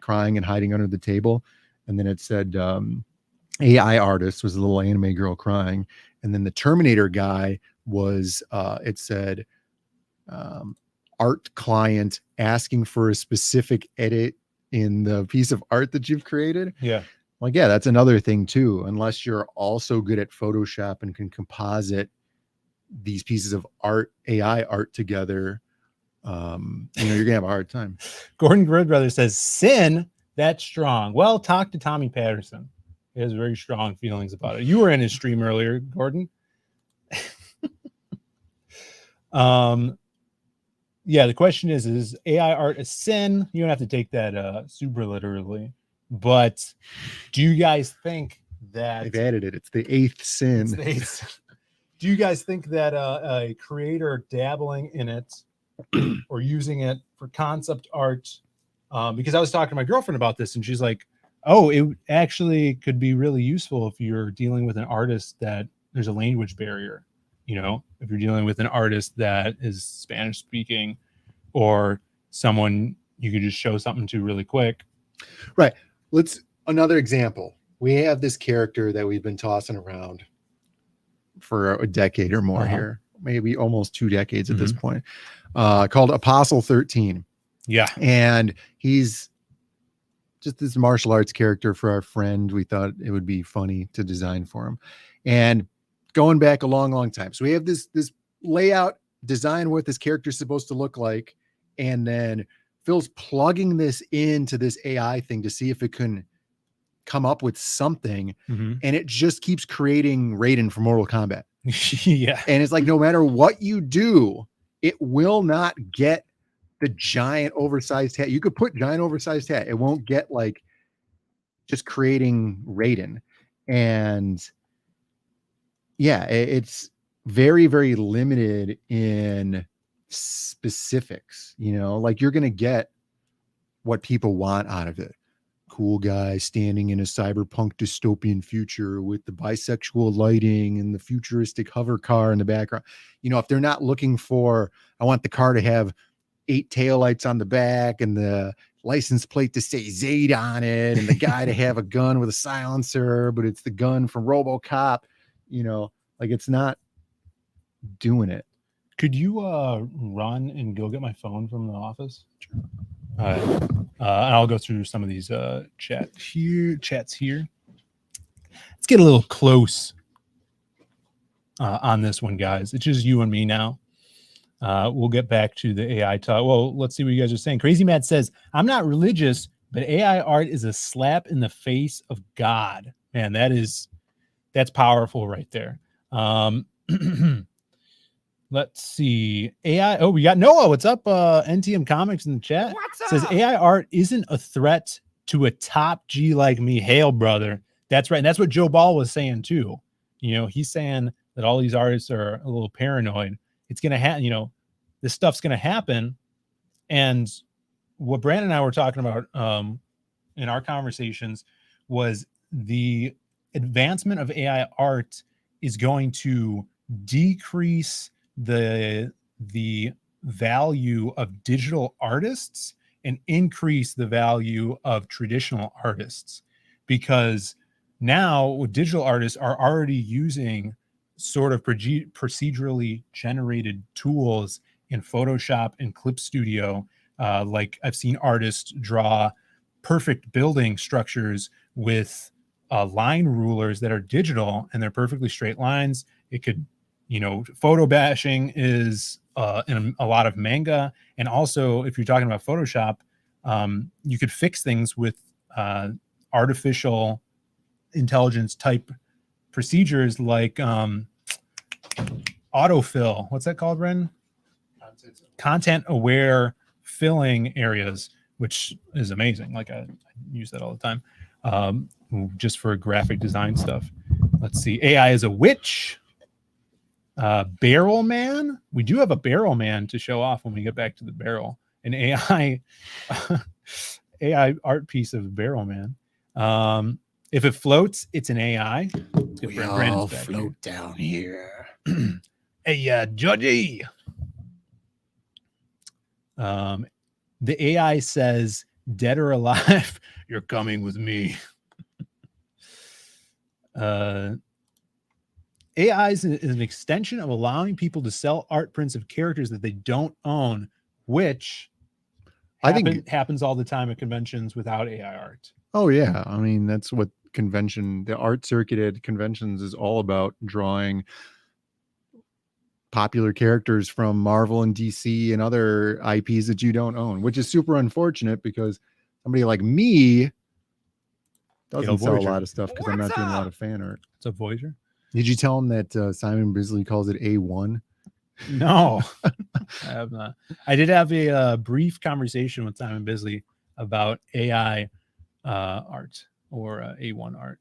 crying and hiding under the table. And then it said AI artist was a little anime girl crying. And then the Terminator guy was, it said art client asking for a specific edit in the piece of art that you've created. Yeah. Like, yeah, that's another thing too. Unless you're also good at Photoshop and can composite these pieces of art, AI art together, you know, you're gonna have a hard time. Gordon Gridbrother says, sin, that's strong. Well, talk to Tommy Patterson. He has very strong feelings about it. You were in his stream earlier, Gordon. Yeah, the question is AI art a sin? You don't have to take that super literally, but do you guys think that they've added it? It's the 8th sin. Do you guys think that a creator dabbling in it or using it for concept art? Because I was talking to my girlfriend about this, and she's like, oh, it actually could be really useful if you're dealing with an artist that there's a language barrier. You know, if you're dealing with an artist that is Spanish speaking, or someone you could just show something to really quick. Right. Another example. We have this character that we've been tossing around for a decade or more here, maybe almost 2 decades at this point, called Apostle 13. Yeah. And he's just this martial arts character for our friend. We thought it would be funny to design for him. And going back a long, long time. So we have this layout design what this character is supposed to look like. And then Phil's plugging this into this AI thing to see if it can come up with something. And it just keeps creating Raiden from Mortal Kombat. Yeah. And it's like, no matter what you do, it will not get the giant oversized hat. You could put giant oversized hat. It won't get like just creating Raiden. And yeah, it's very, very limited in specifics, you know, like you're going to get what people want out of it. Cool guy standing in a cyberpunk dystopian future with the bisexual lighting and the futuristic hover car in the background. You know, if they're not looking for, I want the car to have 8 taillights on the back and the license plate to say Zayd on it, and the guy to have a gun with a silencer, but it's the gun from RoboCop, you know, like it's not doing it. Could you run and go get my phone from the office? And I'll go through some of these chats here. Let's get a little close. on this one, guys. It's just you and me now. We'll get back to the AI talk. Well, let's see what you guys are saying. Crazy Matt says, I'm not religious, but AI art is a slap in the face of God. Man, that's powerful right there. Let's see. AI. Oh, we got Noah. What's up? NTM Comics in the chat. What's Says up? AI art isn't a threat to a top G like me. Hail, brother. That's right. And that's what Joe Ball was saying too. He's saying that all these artists are a little paranoid. It's going to happen, this stuff's going to happen. And what Brandon and I were talking about in our conversations was the advancement of AI art is going to decrease the value of digital artists and increase the value of traditional artists, because now digital artists are already using sort of procedurally generated tools in Photoshop and Clip Studio. Like I've seen artists draw perfect building structures with line rulers that are digital, and they're perfectly straight lines. It could, photo bashing is in a lot of manga. And also, if you're talking about Photoshop, you could fix things with artificial intelligence type procedures like autofill. What's that called, Ren? Content aware filling areas, which is amazing. Like I use that all the time, just for graphic design stuff. Let's see. AI is a witch. Barrel man. We do have a barrel man to show off when we get back to the barrel. An AI AI art piece of barrel man. If it floats, it's an AI. We all float down here. Hey, Judgy. The AI says, dead or alive, you're coming with me. AI is an extension of allowing people to sell art prints of characters that they don't own, which I think happens all the time at conventions without AI art. Oh yeah, I mean that's what the art circuit at conventions is all about, drawing popular characters from Marvel and DC and other IPs that you don't own, which is super unfortunate because somebody like me doesn't sell a lot of stuff because I'm not doing a lot of fan art. It's a Voyager. Did you tell him that Simon Bisley calls it A1? No, I have not. I did have a brief conversation with Simon Bisley about AI art, or A1 art,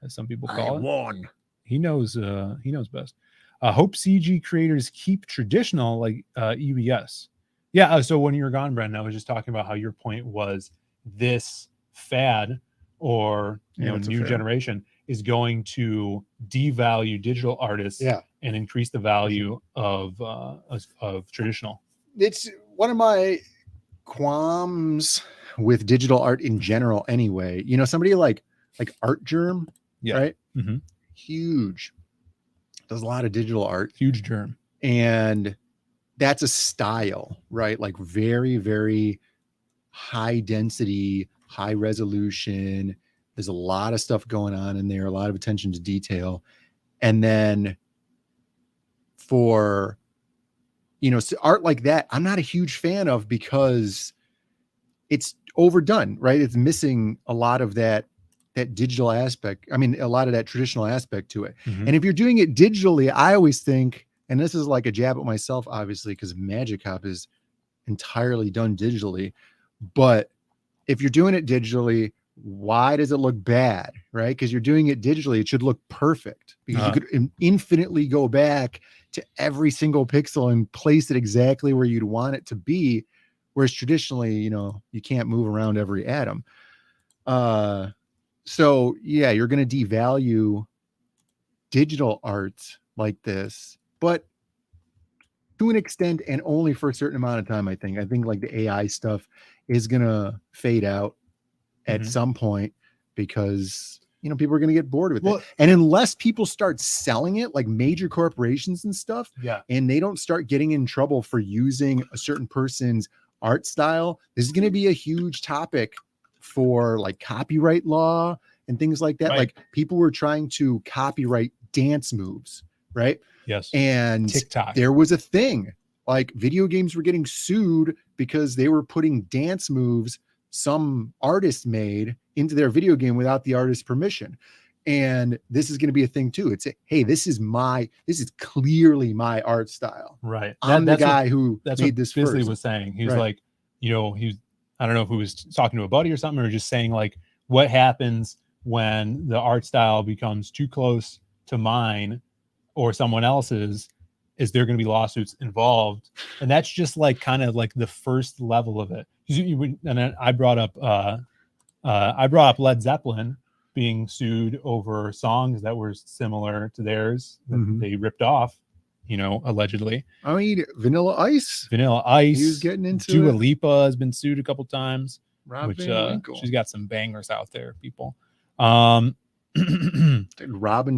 as some people call it. He knows best. Hope CG creators keep traditional like EBS. Yeah. So when you were gone, Brendan, I was just talking about how your point was this fad or new generation is going to devalue digital artists and increase the value of traditional. It's one of my qualms with digital art in general anyway. Somebody like Art Germ, right? Mm-hmm. Huge. Does a lot of digital art. Huge Germ. And that's a style, right? Like very, very high density, high resolution. There's a lot of stuff going on in there, a lot of attention to detail. And then for, art like that, I'm not a huge fan of because it's overdone, right? It's missing a lot of that digital aspect. I mean, a lot of that traditional aspect to it. Mm-hmm. And if you're doing it digitally, I always think, and this is like a jab at myself, obviously, because Magic Hop is entirely done digitally. But if you're doing it digitally, why does it look bad, right? Because you're doing it digitally, it should look perfect, because you could infinitely go back to every single pixel and place it exactly where you'd want it to be. Whereas traditionally, you can't move around every atom. So yeah, you're going to devalue digital art like this, but to an extent and only for a certain amount of time. I think like the AI stuff is going to fade out at some point because, people are going to get bored with it. And unless people start selling it, like major corporations and stuff, and they don't start getting in trouble for using a certain person's art style, this is going to be a huge topic for like copyright law and things like that. Right. Like people were trying to copyright dance moves, right? Yes. And TikTok. there was a thing like video games were getting sued because they were putting dance moves some artist made into their video game without the artist's permission. And this is going to be a thing too. It's hey, this is clearly my art style. Right. I'm the guy who made this Bisley first. was saying. He was Right. like, I don't know if he was talking to a buddy or something, or just saying like, what happens when the art style becomes too close to mine or someone else's? Is there going to be lawsuits involved? And that's just like kind of like the first level of it. And then I brought up Led Zeppelin being sued over songs that were similar to theirs that they ripped off, allegedly. I mean, Vanilla Ice. He was getting into Dua it. Lipa has been sued a couple times, Rob which Van Winkle. she's got some bangers out there, people. Robin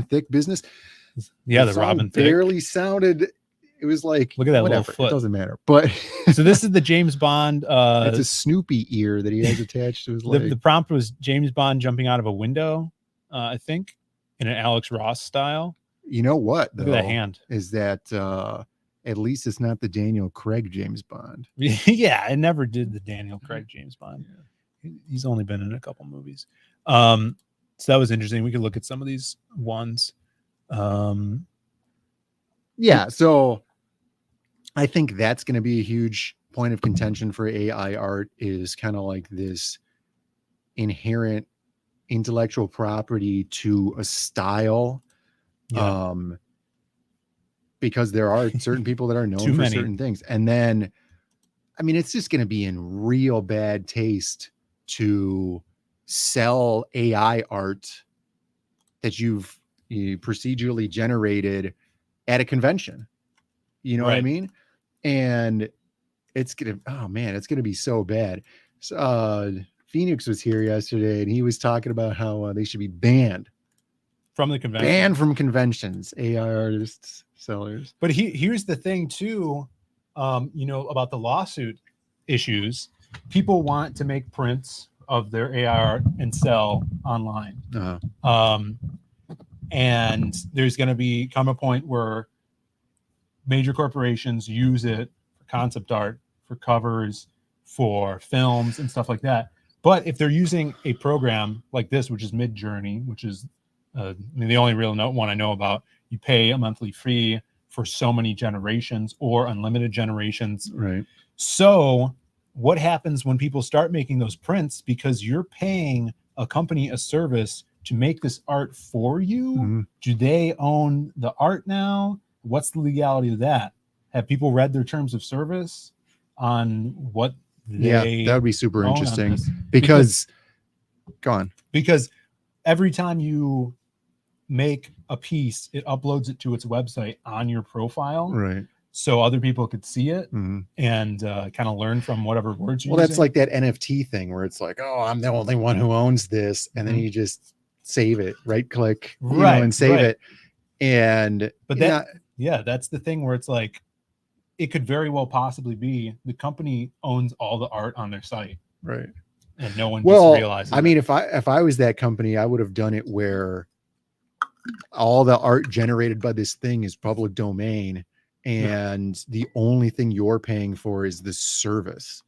Thicke business. Yeah, the song Robin Thicke. barely sounded. It was like, Look at that whatever. little foot. It doesn't matter. But So this is the James Bond. it's a Snoopy ear that he has attached to his leg. The prompt was James Bond jumping out of a window, I think, in an Alex Ross style. You know what? Look at that hand. Is that at least it's not the Daniel Craig James Bond. Yeah, I never did the Daniel Craig James Bond. He's only been in a couple movies. So that was interesting. We could look at some of these ones. Yeah, so I think that's going to be a huge point of contention for AI art, is kind of like this inherent intellectual property to a style. Yeah. Because there are certain people that are known for certain things. And then, I mean, it's just going to be in real bad taste to sell AI art that you procedurally generated at a convention. You know what I mean? And it's going to be so bad. So, Phoenix was here yesterday and he was talking about how they should be banned from the convention. Banned from conventions, AI artists, sellers. But here's the thing too, about the lawsuit issues. People want to make prints of their AI art and sell online. And there's going to come a point where major corporations use it for concept art, for covers, for films and stuff like that. But if they're using a program like this, which is Midjourney, which is the only real one I know about, you pay a monthly fee for so many generations or unlimited generations. Right. So what happens when people start making those prints because you're paying a company a service to make this art for you? Do they own the art now? What's the legality of that? Have people read their terms of service on what they that would be super own interesting on this? because go on. Because every time you make a piece, it uploads it to its website on your profile. Right. So other people could see it and kind of learn from whatever words you're Well, that's using. like that NFT thing where it's like, oh, I'm the only one who owns this. And then you just save it, right click, and save it. And but that's the thing where it's like, it could very well possibly be the company owns all the art on their site. Right. And no one just realizes I mean, if I was that company, I would have done it where all the art generated by this thing is public domain. And the only thing you're paying for is the service.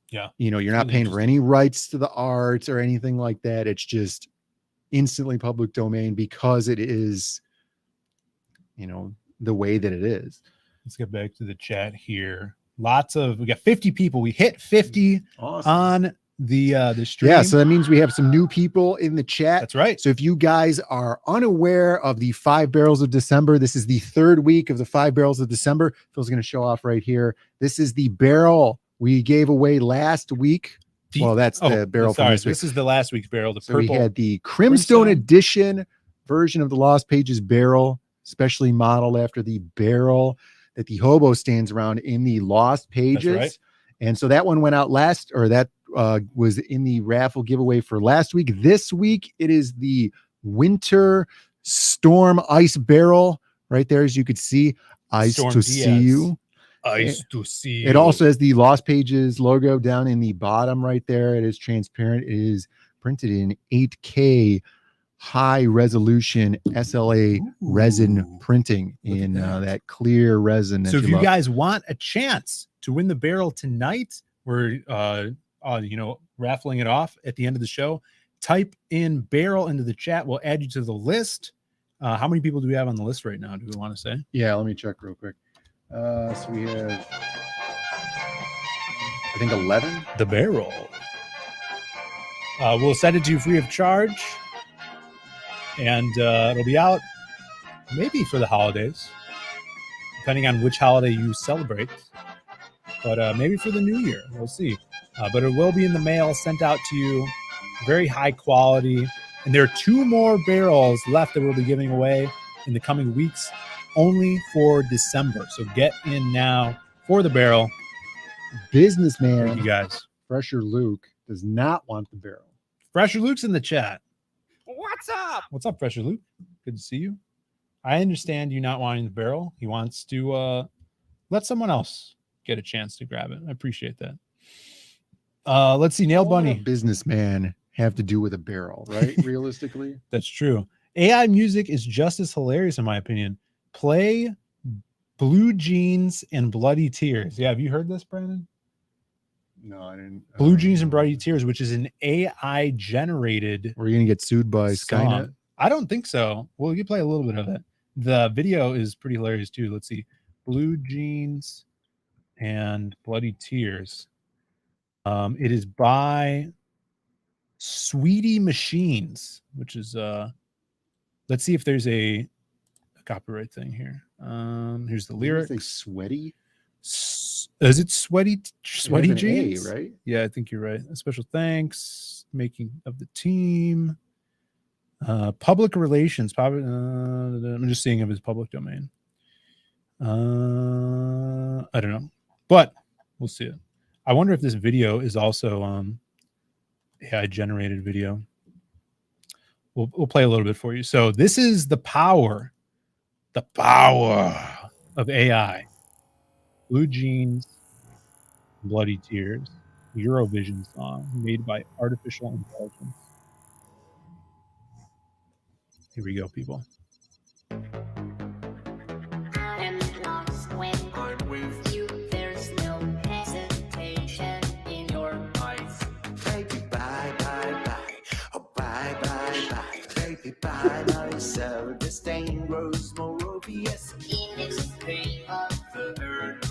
Yeah. You're not paying for any rights to the art or anything like that. It's just instantly public domain because it is, the way that it is. Let's get back to the chat here. We got 50 people. We hit 50 on the stream. Yeah, so that means we have some new people in the chat. That's right. So if you guys are unaware of the 5 barrels of December, this is the 3rd week of the 5 barrels of December. Phil's going to show off right here. This is the barrel we gave away last week. That's the barrel from this week. This is the last week's barrel. The So we purple. had the Crimstone Edition version of the Lost Pages barrel, specially modeled after the barrel that the hobo stands around in the Lost Pages. That's right. And so that one went out was in the raffle giveaway for last week. This week, it is the Winter Storm Ice Barrel right there, as you could see. Ice Storm to DIAZ. see you. Ice to see you. It also has the Lost Pages logo down in the bottom right there. It is transparent. It is printed in 8K high resolution SLA resin Ooh, printing look at in that. that clear resin. That So if you love. guys want a chance to win the barrel tonight, we're raffling it off at the end of the show. Type in barrel into the chat. We'll add you to the list. How many people do we have on the list right now? Do we want to say? Yeah, let me check real quick. So we have, I think, 11. The barrel. We'll send it to you free of charge, and it'll be out maybe for the holidays, depending on which holiday you celebrate. But maybe for the new year, we'll see. But it will be in the mail, sent out to you, very high quality. And there are 2 more barrels left that we'll be giving away in the coming weeks, only for December. So get in now for the barrel. Businessman, Thank you guys. Fresher Luke does not want the barrel. Fresher Luke's in the chat. What's up? What's up, Fresher Luke? Good to see you. I understand you not wanting the barrel. He wants to let someone else get a chance to grab it. I appreciate that. Let's see. Nail What would Bunny. a businessman have to do with a barrel, right? Realistically, That's true. AI music is just as hilarious, in my opinion. Play Blue Jeans and Bloody Tears. Yeah, have you heard this, Brandon? no, I didn't. Blue Jeans and Bloody Tears, which is an AI generated. We're gonna get sued by song. Skynet. I don't think so. Well, you play a little bit of it. The video is pretty hilarious too. Let's see. Blue Jeans and Bloody Tears. It is by Sweetie Machines, which is let's see if there's a copyright thing here. Here's the Say lyrics. sweaty. Is it sweaty It has an A, jeans? right? Yeah, I think you're right. A special thanks, making of the team. Public relations. I'm just seeing if it's public domain. I don't know, but we'll see it. I wonder if this video is also AI generated video. We'll play a little bit for you. So this is the power of AI. Blue Jeans, Bloody Tears, Eurovision song made by artificial intelligence. Here we go, people. I'm lost when I'm with you. There's no hesitation in your eyes. Baby, bye, bye, bye. Oh, bye, bye, bye. Baby, bye, bye. So the stain grows more obvious. In this day of the earth.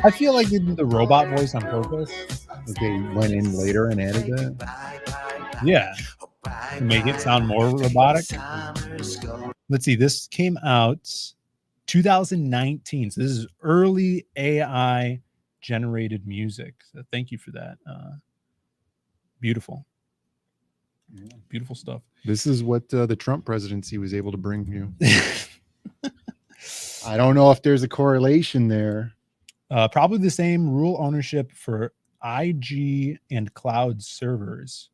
I feel like they did the robot voice on purpose. Okay, went in later and added that. Bye, bye, bye. Yeah. Oh, bye, To make it bye, sound bye. more robotic. Summer's gone. Let's see. This came out 2019. So this is early AI generated music. So thank you for that. Beautiful. Beautiful stuff. This is what the Trump presidency was able to bring you. I don't know if there's a correlation there. Probably the same rule ownership for IG and cloud servers,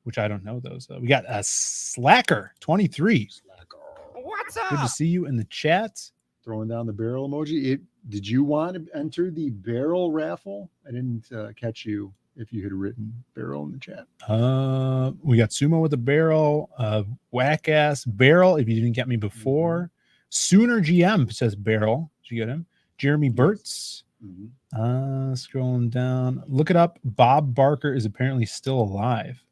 which I don't know those. We got a Slacker 23. What's Good to see you in the chat. Throwing down the barrel emoji. Did you want to enter the barrel raffle? I didn't catch you if you had written barrel in the chat. We got Sumo with a barrel, whack ass barrel. If you didn't get me before, Sooner GM says barrel. Did you get him? Jeremy Burtz. Scrolling down, look it up. Bob Barker is apparently still alive.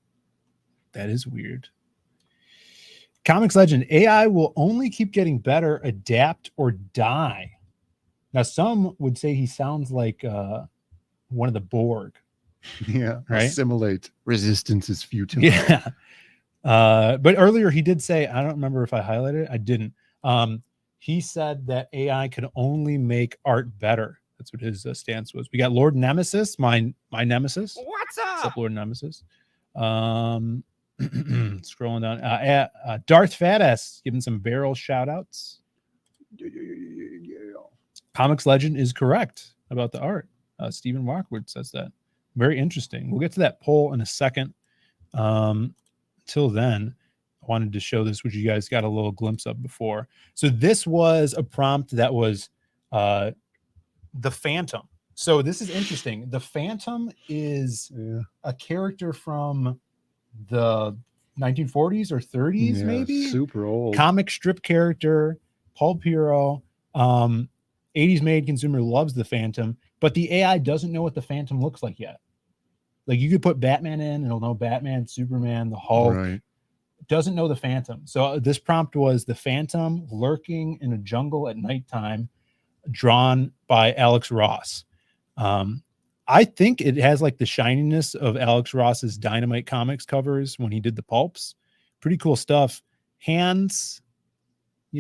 That is weird. Comics legend: AI will only keep getting better, adapt, or die. Now, some would say he sounds like one of the Borg. Yeah, right. Assimilate. Resistance is futile. Yeah. But earlier he did say, I don't remember if I highlighted it. I didn't. He said that AI could only make art better. That's what his stance was. We got Lord Nemesis, my nemesis. What's What's up, Lord Nemesis? Scrolling down. Darth Fatass giving some barrel shout outs. Comics legend is correct about the art. Stephen Walkwood says that. Very interesting. We'll get to that poll in a second. Till then, I wanted to show this, which you guys got a little glimpse of before. So this was a prompt that was the Phantom. So this is interesting. The Phantom is a character from the 1940s or 30s, Yeah, maybe. super old. Comic strip character, pulp hero. 80s made consumer loves the Phantom, but the AI doesn't know what the Phantom looks like yet. Like you could put Batman in, and it'll know Batman, Superman, the Hulk. Right. It doesn't know the Phantom. So this prompt was the Phantom lurking in a jungle at nighttime, drawn by Alex Ross. I think it has like the shininess of Alex Ross's Dynamite Comics covers when he did the pulps. Pretty cool stuff. Hands,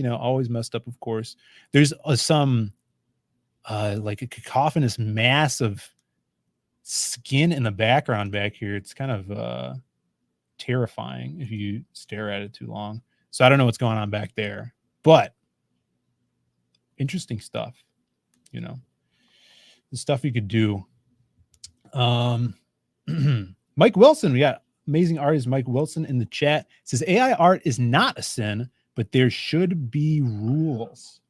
always messed up, of course. There's some like a cacophonous mass of skin in the background back here. It's kind of terrifying if you stare at it too long. So I don't know what's going on back there, but interesting stuff, the stuff you could do. Mike Wilson, we got amazing artist Mike Wilson in the chat. Says AI art is not a sin, but there should be rules.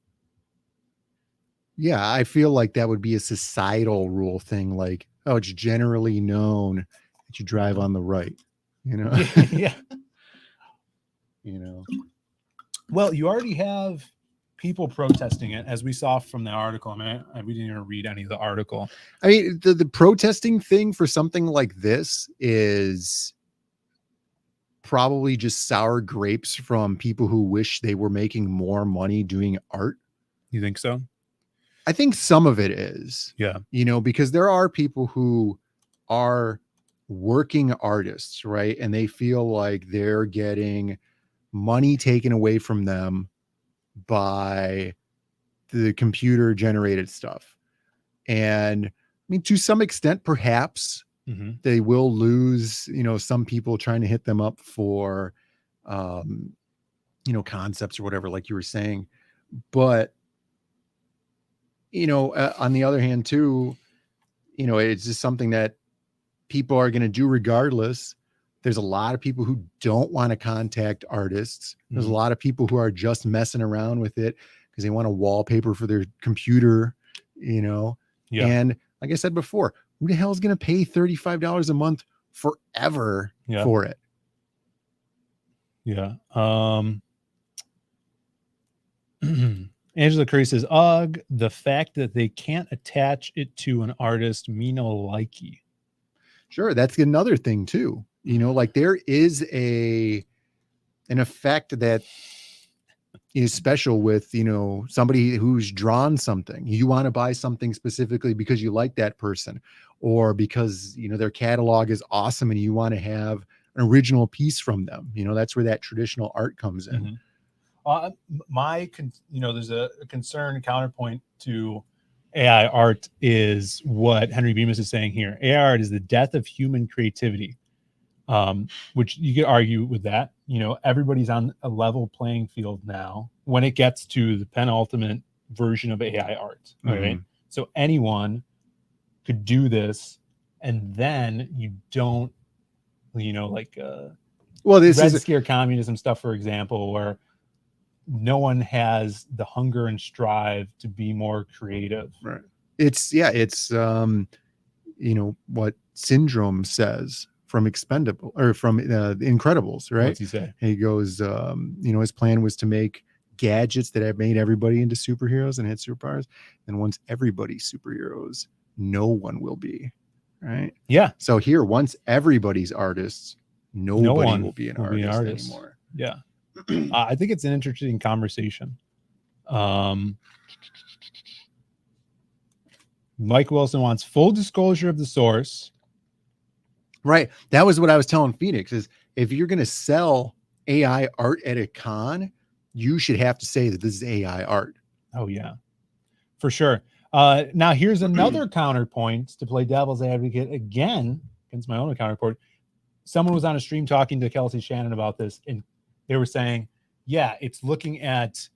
Yeah, I feel like that would be a societal rule thing. Like, oh, it's generally known that you drive on the right. Yeah. Well, you already have people protesting it, as we saw from the article. I mean, we didn't even read any of the article. I mean, the protesting thing for something like this is probably just sour grapes from people who wish they were making more money doing art. You think so? I think some of it is. Yeah. Because there are people who are working artists, right? And they feel like they're getting money taken away from them by the computer generated stuff. And I mean, to some extent, perhaps they will lose, some people trying to hit them up for, concepts or whatever, like you were saying. But, on the other hand, too, it's just something that people are going to do regardless. There's a lot of people who don't want to contact artists. There's a lot of people who are just messing around with it because they want a wallpaper for their computer, Yeah. And like I said before, who the hell is going to pay $35 a month forever for it? Yeah. Angela Curry says, ugh, the fact that they can't attach it to an artist, me no likey. Sure. That's another thing too. Like there is an effect that is special with, somebody who's drawn something. You want to buy something specifically because you like that person, or because, their catalog is awesome and you want to have an original piece from them. That's where that traditional art comes in. There's a concern counterpoint to AI art is what Henry Bemis is saying here. AI art is the death of human creativity. Which you could argue with that. Everybody's on a level playing field now when it gets to the penultimate version of AI art. Right. So anyone could do this, and then you don't, this Red Scare communism stuff, for example, where no one has the hunger and strive to be more creative. Right. It's what Syndrome says from Expendable or from the Incredibles, right? What's he say? He goes, his plan was to make gadgets that have made everybody into superheroes and had superpowers. And once everybody's superheroes, no one will be, right? Yeah. So here, once everybody's artists, nobody will be an artist anymore. Yeah. I think it's an interesting conversation. Mike Wilson wants full disclosure of the source. Right. That was what I was telling Phoenix is if you're going to sell AI art at a con, you should have to say that this is AI art. Oh, yeah, for sure. Now, here's another counterpoint to play devil's advocate again against my own counterpart. Someone was on a stream talking to Kelsey Shannon about this, and they were saying, yeah, it's looking at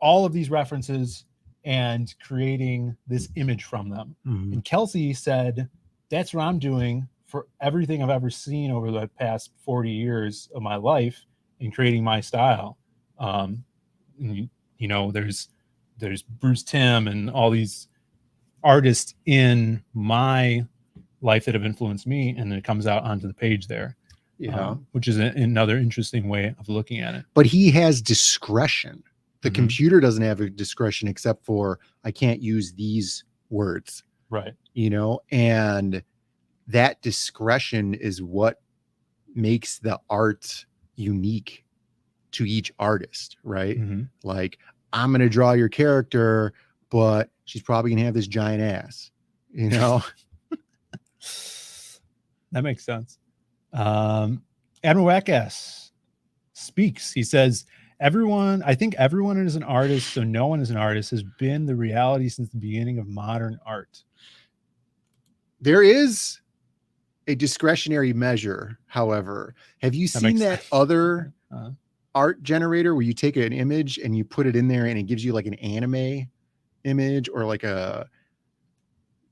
all of these references and creating this image from them. And Kelsey said, that's what I'm doing for everything I've ever seen over the past 40 years of my life in creating my style. There's Bruce Timm and all these artists in my life that have influenced me, and then it comes out onto the page there. Yeah. which is another interesting way of looking at it. But he has discretion. The Mhm. computer doesn't have a discretion except for I can't use these words, Right. and that discretion is what makes the art unique to each artist, right? Mhm. Like, I'm going to draw your character, but she's probably going to have this giant ass, That makes sense. Admiral Wackass speaks. He says, I think everyone is an artist, so no one is an artist, has been the reality since the beginning of modern art. There is a discretionary measure, however. Have you That seen makes that sense. other Uh, art generator where you take an image and you put it in there and it gives you like an anime image or like a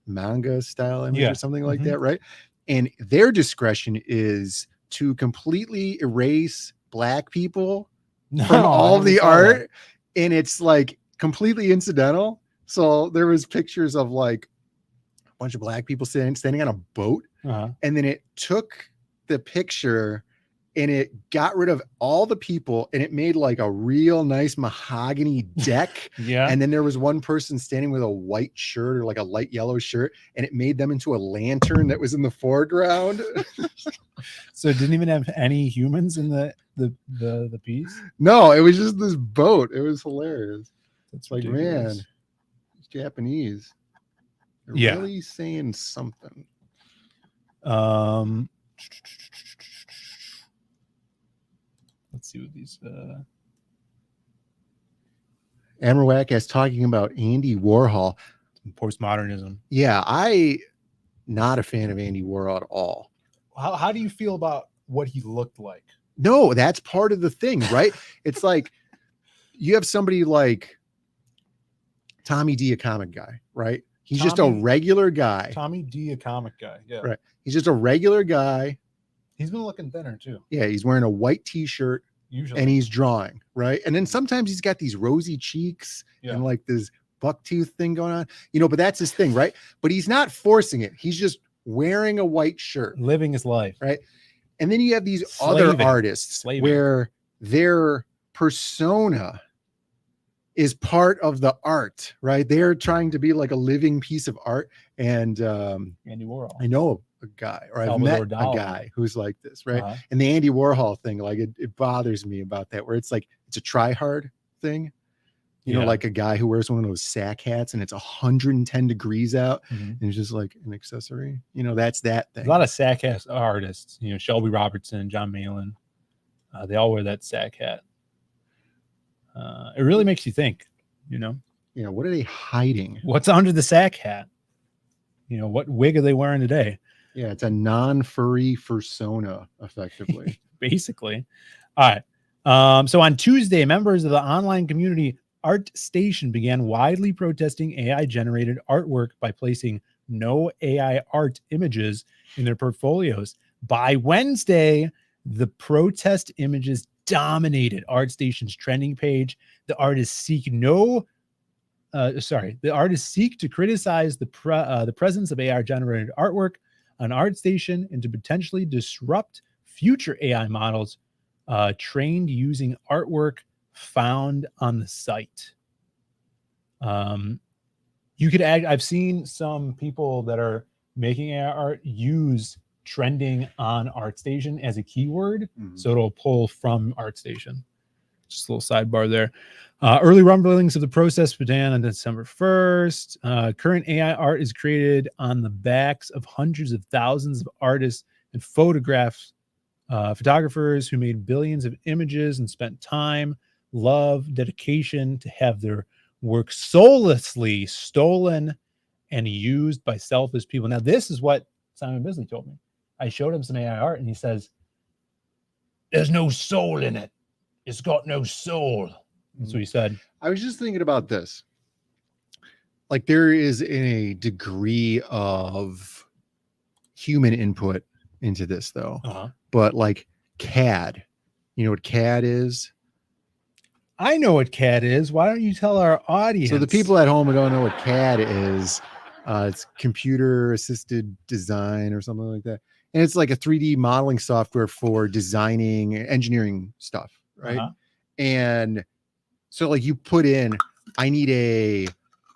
manga style image Yeah. or something like Mhm. that, right? And their discretion is to completely erase black people no, from I all never the saw that. art, and it's like completely incidental. So there was pictures of like a bunch of black people standing on a boat, Uh-huh. and then it took the picture and it got rid of all the people and it made like a real nice mahogany deck. Yeah. And then there was one person standing with a white shirt or like a light yellow shirt, and it made them into a lantern that was in the foreground. So it didn't even have any humans in the piece. No, it was just this boat. It was hilarious. That's Like, ridiculous. man, it's Japanese. They're Yeah. really saying something. Let's see what these. Admiral Wackass talking about Andy Warhol. Postmodernism. Yeah, I not a fan of Andy Warhol at all. How do you feel about what he looked like? No, that's part of the thing, right? It's like you have somebody like Tommy D, a comic guy, right? He's just a Tommy- regular guy. Tommy D, a comic guy. Yeah. Right. He's just a regular guy. He's been looking thinner too. Yeah, he's wearing a white t-shirt Usually. and he's drawing, right? And then sometimes he's got these rosy cheeks Yeah. and like this bucktooth thing going on, but that's his thing, right? But he's not forcing it. He's just wearing a white shirt, living his life. right? And then you have these other Slaving. artists Slaving. where their persona is part of the art, right? They're trying to be like a living piece of art. And Andy Warhol. I know a guy, or I've Salvador met Dali. a guy who's like this, right? Uh-huh. And the Andy Warhol thing, like it bothers me about that, where it's like it's a try hard thing. Yeah. Like a guy who wears one of those sack hats and it's 110 degrees out, Mhm. and it's just like an accessory. That's that thing. A lot of sack hat artists, Shelby Robertson, John Malin, they all wear that sack hat. It really makes you think, What are they hiding? what's under the sack hat? What wig are they wearing today? Yeah, it's a non-furry persona, effectively. Basically. All right. So on Tuesday, members of the online community Art Station began widely protesting AI-generated artwork by placing no AI art images in their portfolios. By Wednesday, the protest images dominated ArtStation's trending page. The artists seek to criticize the presence of AI-generated artwork on ArtStation and to potentially disrupt future AI models trained using artwork found on the site. You could add, I've seen some people that are making AI art use trending on ArtStation as a keyword, so it'll pull from ArtStation. Just a little sidebar there. Early rumblings of the process began on December 1st. Current AI art is created on the backs of hundreds of thousands of artists and photographers who made billions of images and spent time, love, dedication to have their work soullessly stolen and used by selfish people. Now, this is what Simon Bisley told me. I showed him some AI art and he says, there's no soul in it. It's got no soul. That's what he said. I was just thinking about this. Like, there is a degree of human input into this, though. Uh-huh. But like CAD, you know what CAD is? I know what CAD is. Why don't you tell our audience? So the people at home who don't know what CAD is, it's computer assisted design or something like that. and it's like a 3D modeling software for designing engineering stuff, right? Uh-huh. And so like you put in, I need a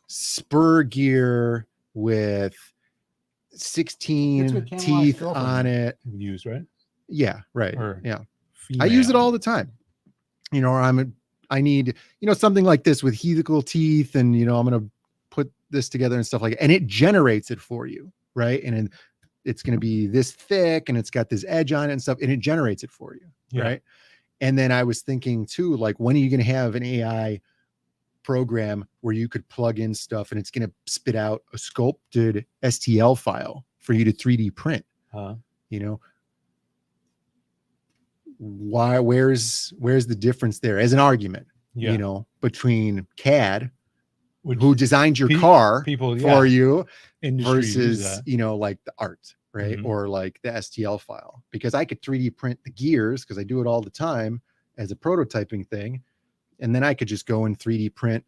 spur gear with 16 teeth on it. Use, right? Yeah, right. Or Yeah. I use it female. all the time. You know, or I need, you know, something like this with helical teeth, and you know, I'm gonna put this together and stuff like that. And it generates it for you, right? And then it's gonna be this thick and it's got this edge on it and stuff, and it generates it for you, Yeah. right? And then I was thinking too, like, when are you gonna have an AI program where you could plug in stuff and it's going to spit out a sculpted STL file for you to 3D print? You know, where's the difference there as an argument, Yeah. you know, between CAD, Which who designed your car people for you, Industry use versus, that. you know, like the art, right? Mhm. Or like the STL file, because I could 3D print the gears because I do it all the time as a prototyping thing. And then I could just go and 3D print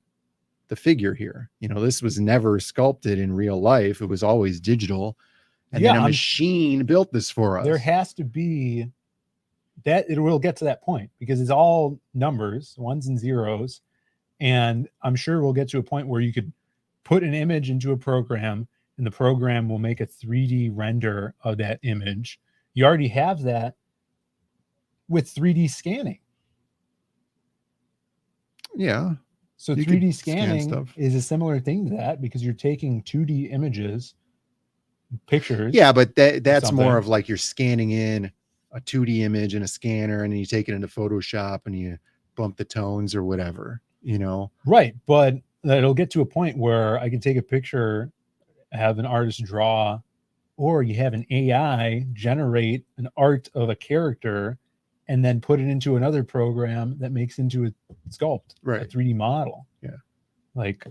the figure here. You know, this was never sculpted in real life. It was always digital. And Yeah, then a I'm- machine built this for us. There has to be that. It will get to that point because it's all numbers, ones and zeros. And I'm sure we'll get to a point where you could put an image into a program and the program will make a 3D render of that image. You already have that with 3D scanning. Yeah. So You 3D could scan scanning stuff. is a similar thing to that because you're taking 2D images, pictures. Yeah, but that's something. more of like you're scanning in a 2D image in a scanner, and then you take it into Photoshop and you bump the tones or whatever, you know? Right. But it'll get to a point where I can take a picture, have an artist draw, or you have an AI generate an art of a character and then put it into another program that makes into a sculpt, Right. a 3D model. Yeah. Like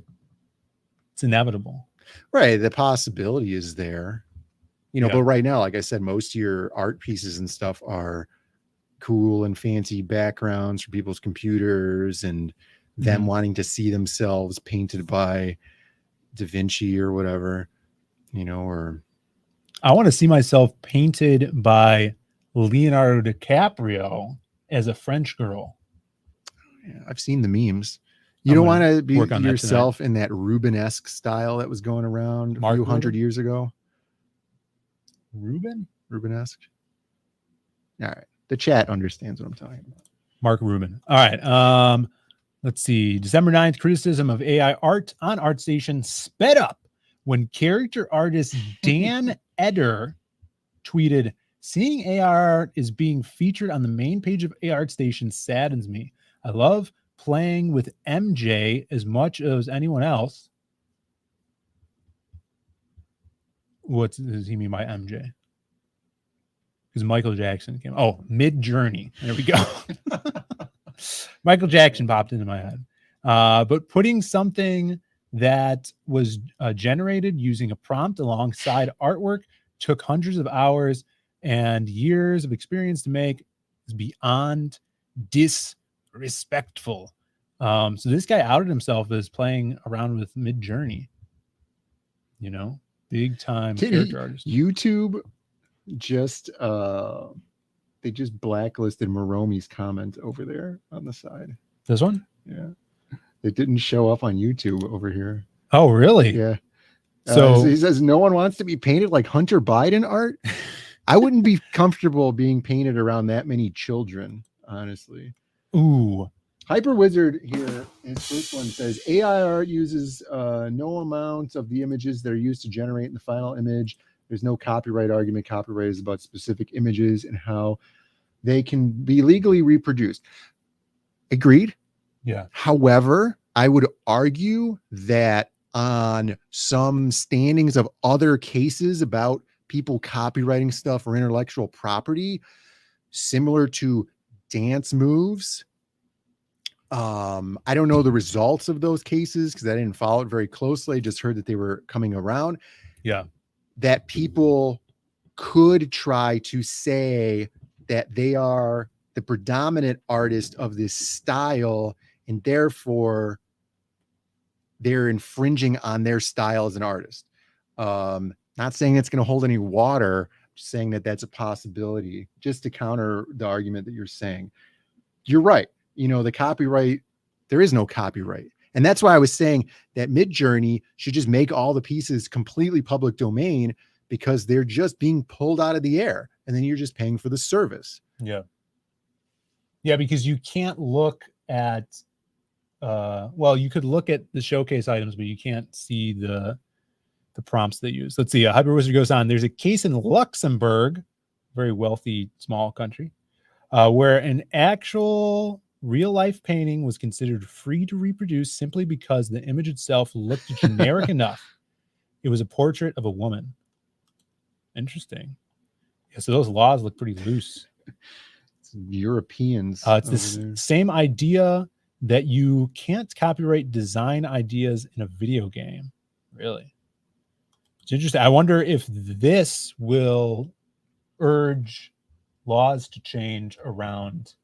it's inevitable. Right. The possibility is there, you know, Yeah. but right now, like I said, most of your art pieces and stuff are cool and fancy backgrounds for people's computers and them Mhm. wanting to see themselves painted by Da Vinci or whatever, you know, or I want to see myself painted by Leonardo DiCaprio as a French girl. yeah, I've seen the memes. You I'm don't gonna want to be work on that yourself in that Rubenesque style that was going around a Mark few hundred Ruben? years ago. Ruben? Rubenesque. All right. The chat understands what I'm talking about. Mark Rubin. All right. Let's see. December 9th, criticism of AI art on ArtStation sped up when character artist Dan Eder tweeted, "Seeing AI art is being featured on the main page of ArtStation saddens me. I love playing with MJ as much as anyone else." What does he mean by MJ? Because Michael Jackson came. Oh, Mid Journey. There we go. Michael Jackson popped into my head. But putting something that was generated using a prompt alongside artwork took hundreds of hours and years of experience to make is beyond disrespectful. So this guy outed himself as playing around with Mid Journey. You know, big time character artist. YouTube just they just blacklisted Moromi's comment over there on the side. This one? Yeah. It didn't show up on YouTube over here. Oh, really? Yeah. So he says no one wants to be painted like Hunter Biden art. I wouldn't be comfortable being painted around that many children, honestly. Ooh. Hyper Wizard here, his first one says AI art uses no amount of the images that are used to generate in the final image. There's no copyright argument. Copyright is about specific images and how they can be legally reproduced. Agreed. Yeah. However, I would argue that on some standings of other cases about people copywriting stuff or intellectual property, similar to dance moves, I don't know the results of those cases because I didn't follow it very closely. I just heard that they were coming around. Yeah. That people could try to say that they are the predominant artist of this style and therefore they're infringing on their style as an artist. Not saying it's going to hold any water, saying that that's a possibility, just to counter the argument that you're saying. You're right. The copyright, there is no copyright. And that's why I was saying that Midjourney should just make all the pieces completely public domain, because they're just being pulled out of the air. And then you're just paying for the service. Yeah. Yeah, because you can't look at, you could look at the showcase items, but you can't see the prompts they use. Let's see. Hyper Wizard goes on. There's a case in Luxembourg, very wealthy, small country, where an actual real life painting was considered free to reproduce simply because the image itself looked generic enough. It was a portrait of a woman. Interesting. Yeah, so those laws look pretty loose. It's Europeans. It's the same idea that you can't copyright design ideas in a video game. Really? It's interesting. I wonder if this will urge laws to change around.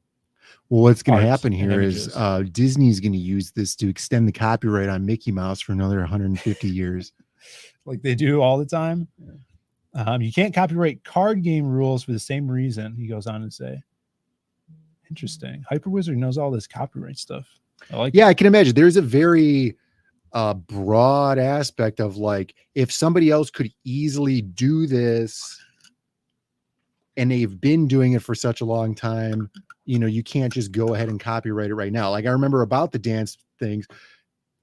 Well, what's going to happen here is Disney's going to use this to extend the copyright on Mickey Mouse for another 150 years. Like they do all the time. You can't copyright card game rules for the same reason, he goes on to say. Interesting. Hyper Wizard knows all this copyright stuff. I can imagine. There's a very broad aspect of, like, if somebody else could easily do this and they've been doing it for such a long time, you can't just go ahead and copyright it right now. Like, I remember about the dance things,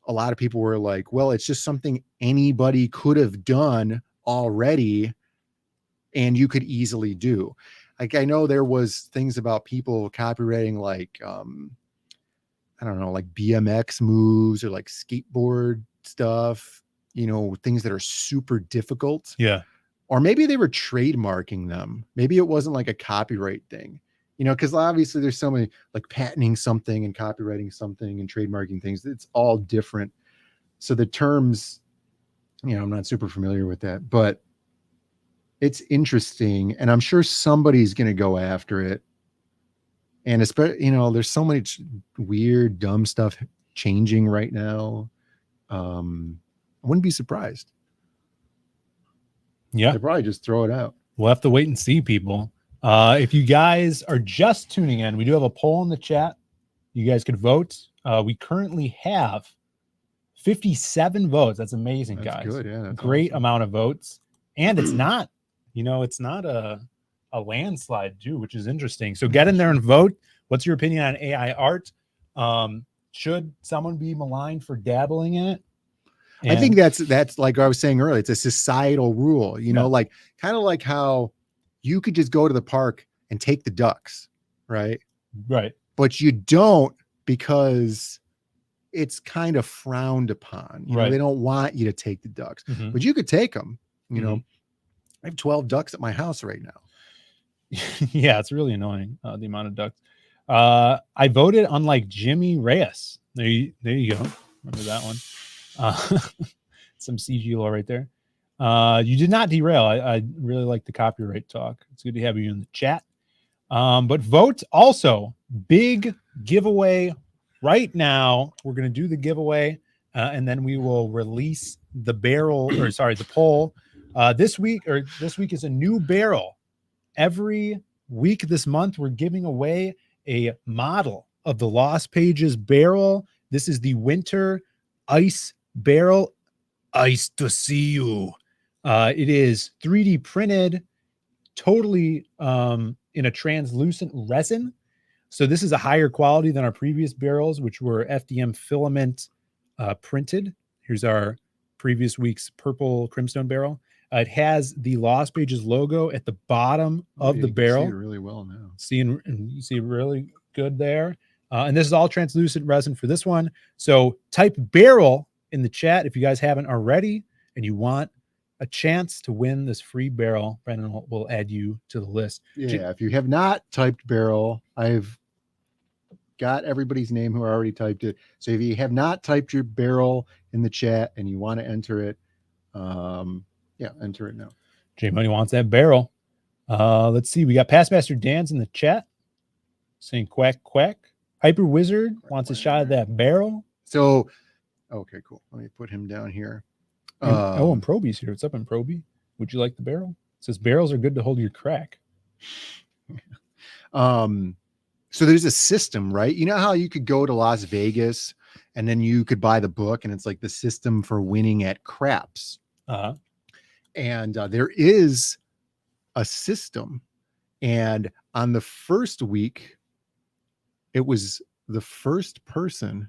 a lot of people were like, well, it's just something anybody could have done already and you could easily do. Like, I know there was things about people copywriting, like, I don't know, like BMX moves or like skateboard stuff, things that are super difficult. Yeah. Or maybe they were trademarking them. Maybe it wasn't like a copyright thing, because obviously there's so many, like, patenting something and copywriting something and trademarking things. It's all different. So the terms, I'm not super familiar with that, but it's interesting. And I'm sure somebody's going to go after it. And especially, there's so much weird, dumb stuff changing right now. I wouldn't be surprised. Yeah. They'll probably just throw it out. We'll have to wait and see, people. If you guys are just tuning in, we do have a poll in the chat. You guys could vote. We currently have 57 votes. That's amazing, guys. Good. Yeah. That's Great awesome. amount of votes. And it's not, it's not a landslide too, which is interesting. So get in there and vote. What's your opinion on AI art? Should someone be maligned for dabbling in it? I think that's like I was saying earlier, it's a societal rule, like kind of like how you could just go to the park and take the ducks, right? Right. But you don't, because it's kind of frowned upon. They don't want you to take the ducks, but you could take them. I have 12 ducks at my house right now. Yeah, it's really annoying, the amount of ducks. I voted unlike Jimmy Reyes. There you go. Remember that one? Some CG law right there. You did not derail. I really like the copyright talk. It's good to have you in the chat. But vote also. Big giveaway right now. We're going to do the giveaway, and then we will release the the poll. This week is a new barrel. Every week this month, we're giving away a model of the Lost Pages barrel. This is the Winter Ice barrel. Ice to see you. It is 3D printed, totally in a translucent resin. So this is a higher quality than our previous barrels, which were FDM filament printed. Here's our previous week's purple Crimstone barrel. It has the Lost Pages logo at the bottom of the barrel. See it really well now. You see really good there. And this is all translucent resin for this one. So type barrel in the chat if you guys haven't already and you want a chance to win this free barrel. Brendan will add you to the list. Yeah, if you have not typed barrel, I've got everybody's name who already typed it. So if you have not typed your barrel in the chat and you want to enter it, enter it now. J Money wants that barrel. Let's see. We got Passmaster Dan's in the chat saying quack quack. Hyper Wizard wants a shot of that barrel. So, okay, cool. Let me put him down here. And Proby's here. What's up, in Proby? Would you like the barrel? says barrels are good to hold your crack. So there's a system, right? You know how you could go to Las Vegas and then you could buy the book, and it's like the system for winning at craps. Uh-huh. And there is a system. And on the first week, it was the first person.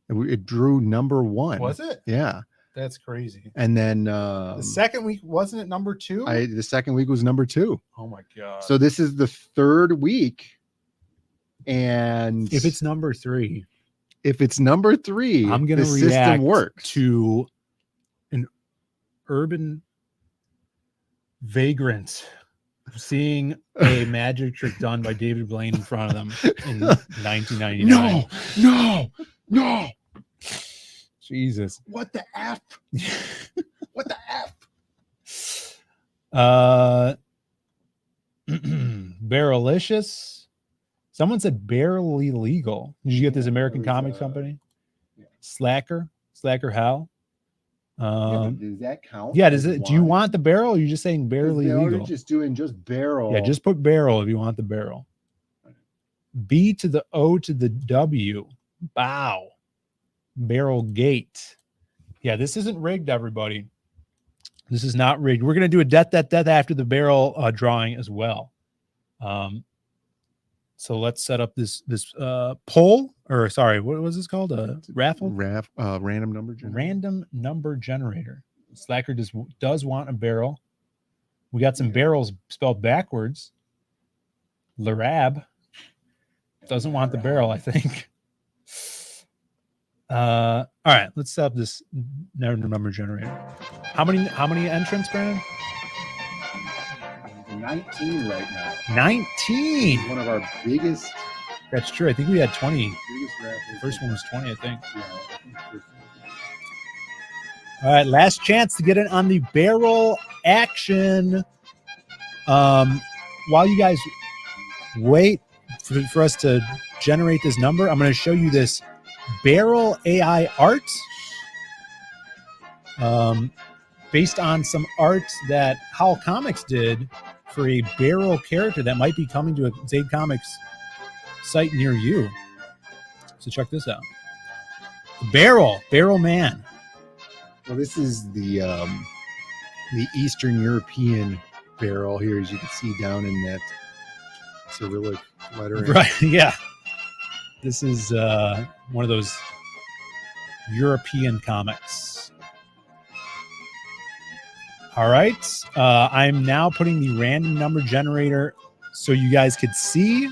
It drew number 1. Was it? Yeah. That's crazy. And then The second week, wasn't it number 2? the second week was number 2. Oh my God. So this is the third week. And if it's number 3, number 3, I'm going the to system react works. to an urban vagrant seeing a magic trick done by David Blaine in front of them in 1999. No. Jesus. What the F? What the F? Barrelicious. Someone said barely legal. Did you get this American Comics Company? Yeah. Slacker Hal. Does that count? Yeah, does it? Do you want the barrel? Or are you just saying barely They're legal? just doing just barrel. Yeah, just put barrel if you want the barrel. B to the O to the W. Bow. Barrel gate. Yeah, this isn't rigged, everybody. This is not rigged. We're going to do a death after the barrel drawing as well. So let's set up this poll, or sorry, what was this called? A raffle? Random number generator. Random number generator. Slacker does want a barrel. We got some barrels spelled backwards. Larab doesn't want the barrel, I think. All right, let's set up this number generator. How many entrants, Brandon? 19 right now. 19. One of our biggest. That's true. I think we had 20. Biggest raffles. First one was 20, I think. Yeah, I think first one. All right, last chance to get in on the barrel action. While you guys wait for us to generate this number, I'm going to show you this barrel AI art based on some art that Howl Comics did for a barrel character that might be coming to a Zaid Comics site near you. So check this out. Barrel Man. Well, this is the Eastern European barrel here, as you can see down in that Cyrillic lettering. Right, yeah. This is one of those European comics. All right. I'm now putting the random number generator so you guys could see.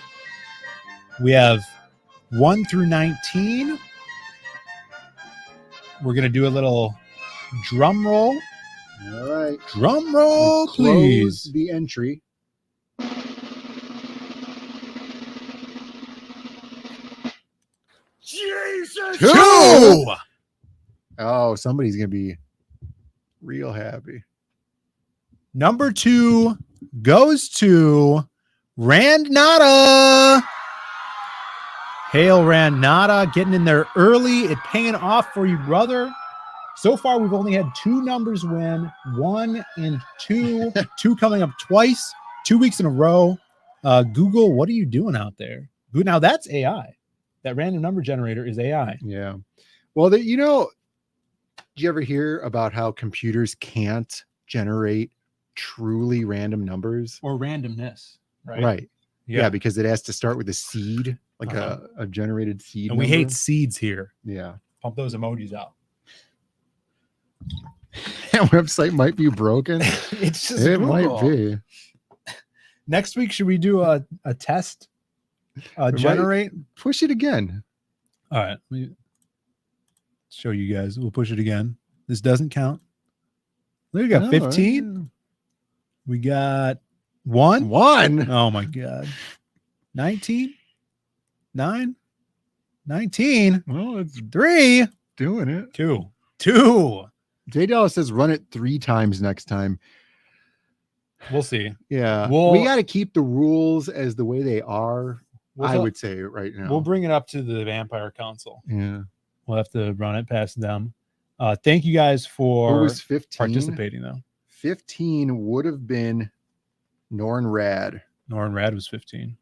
We have 1 through 19. We're going to do a little drum roll. All right. Drum roll, Close please. the entry. Jesus! 2. Oh, somebody's going to be real happy. Number 2 goes to Randnada. Hail Randnada, getting in there early. It paying off for you, brother. So far, we've only had 2 numbers win, 1 and 2. 2 coming up twice, 2 weeks in a row. Google, what are you doing out there? Now that's AI. That random number generator is AI. Yeah. Well, did you ever hear about how computers can't generate truly random numbers? Or randomness, right? Right. Yeah, because it has to start with a seed, like a generated seed. And we hate seeds here. Yeah. Pump those emojis out. That website might be broken. It's just it Google. might be. Next week, should we do a test? Generate? Push it again. All right. Let me show you guys. We'll push it again. This doesn't count. We got 15. We got 1. Oh my God. 19. 9. 19. Well, it's 3. doing it. 2. J Dallas says run it 3 times next time. We'll see. Yeah. We got to keep the rules as the way they are. I would say right now. We'll bring it up to the Vampire Council. Yeah. We'll have to run it past them. Thank you guys for Who was 15? participating, though. 15 would have been Nornrad. Nornrad was 15.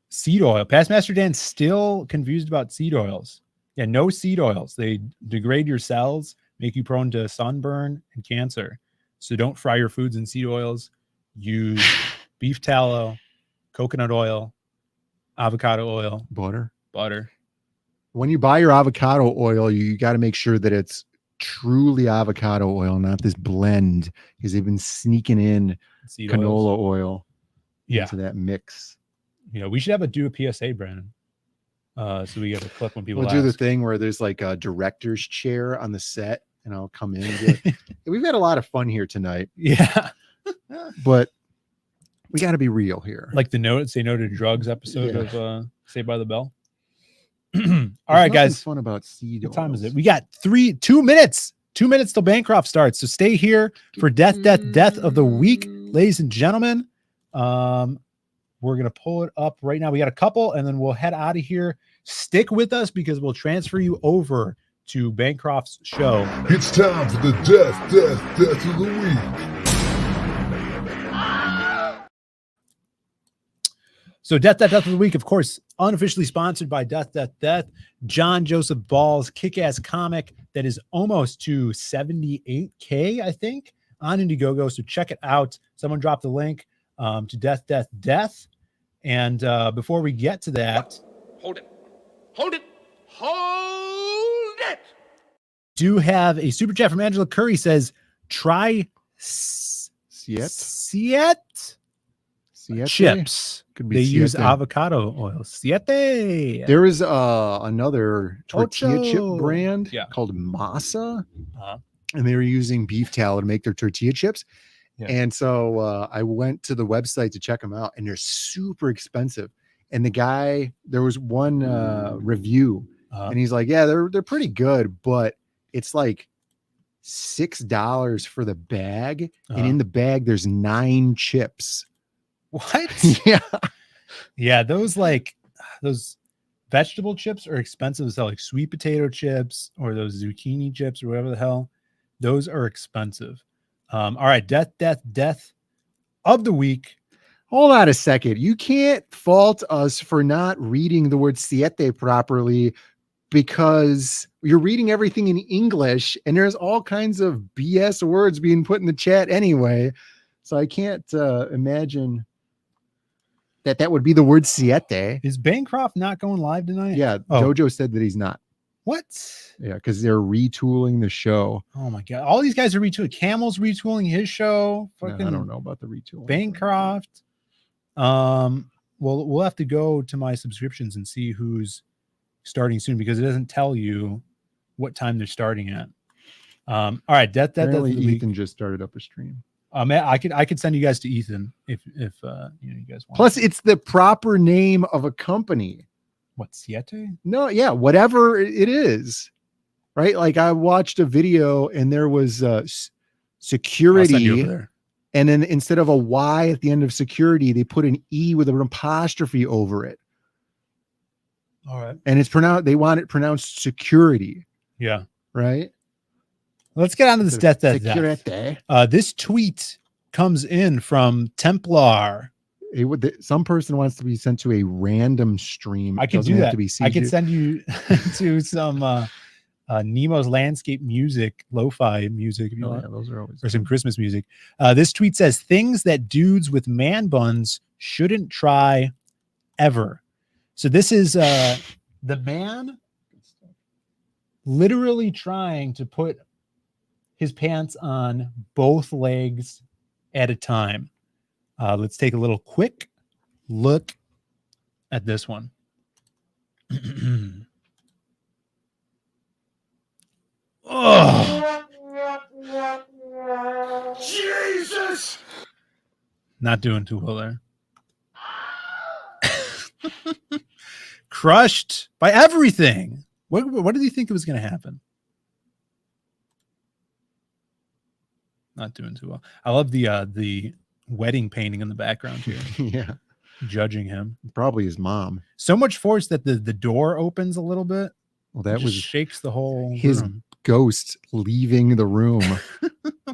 Seed oil. Past Master Dan's still confused about seed oils. Yeah, no seed oils. They degrade your cells, make you prone to sunburn and cancer. So don't fry your foods in seed oils. Use beef tallow, coconut oil, avocado oil, Butter. When you buy your avocado oil, you got to make sure that it's truly avocado oil, not this blend, because they've been sneaking in seed canola oils. oil into that mix. Yeah, we should do a PSA, Brandon. So we get a clip when people We'll do the thing where there's like a director's chair on the set, and I'll come in and be like, we've had a lot of fun here tonight. Yeah. But we got to be real here. Like the Say No to Drugs episode of Saved by the Bell. All right, guys. Fun about seed. What time is it? We got 2 minutes. 2 minutes till Bancroft starts. So stay here for Death of the Week, ladies and gentlemen. We're gonna pull it up right now. We got a couple, and then we'll head out of here. Stick with us because we'll transfer you over to Bancroft's show. It's time for the death of the week. So Death of the Week, of course, unofficially sponsored by Death. John Joseph Ball's kick-ass comic that is almost to 78K, I think, on Indiegogo. So check it out. Someone dropped the link to Death. And before we get to that... Hold it. Do have a super chat from Angela Curry says, try Siete chips. Could be they use Siete. avocado oil. Siete. There is another tortilla chip Ocho. brand called Masa, and they were using beef tallow to make their tortilla chips. Yeah. And so I went to the website to check them out, and they're super expensive. And the guy, there was one review, and he's like, "Yeah, they're pretty good, but it's like $6 for the bag, and in the bag there's 9 chips." What? Yeah. Yeah, those vegetable chips are expensive as hell, like sweet potato chips or those zucchini chips or whatever the hell. Those are expensive. All right, death of the week. Hold on a second. You can't fault us for not reading the word siete properly because you're reading everything in English and there's all kinds of BS words being put in the chat anyway. So I can't imagine that would be the word siete. Is Bancroft not going live tonight? Yeah, Jojo said that he's not. What? Yeah, because they're retooling the show. Oh my god! All these guys are retooling. Camel's retooling his show. Fucking I don't know about the retooling. Bancroft. Well, we'll have to go to my subscriptions and see who's starting soon because it doesn't tell you what time they're starting at. All right, Apparently Ethan just started up a stream. I could send you guys to Ethan if you guys want. Plus, it's the proper name of a company. What, Siete? No, yeah, whatever it is, right? Like I watched a video and there was security, and then instead of a Y at the end of security, they put an E with an apostrophe over it. All right, and it's pronounced. They want it pronounced security. Yeah, right. Let's get on to this death. This tweet comes in from Templar. Some person wants to be sent to a random stream. I can do that. I can send you to some Nemo's landscape music, lo-fi music, if you want. Yeah, those are always or some Christmas music. This tweet says things that dudes with man buns shouldn't try ever. So this is the man literally trying to put his pants on both legs at a time. Let's take a little quick look at this one. Oh, Jesus! Not doing too well there. Crushed by everything. What did he think was going to happen? Not doing too well. I love the wedding painting in the background here. Yeah, judging him. Probably his mom. So much force that the door opens a little bit, Well, that Just was shakes the whole his room. ghost leaving the room.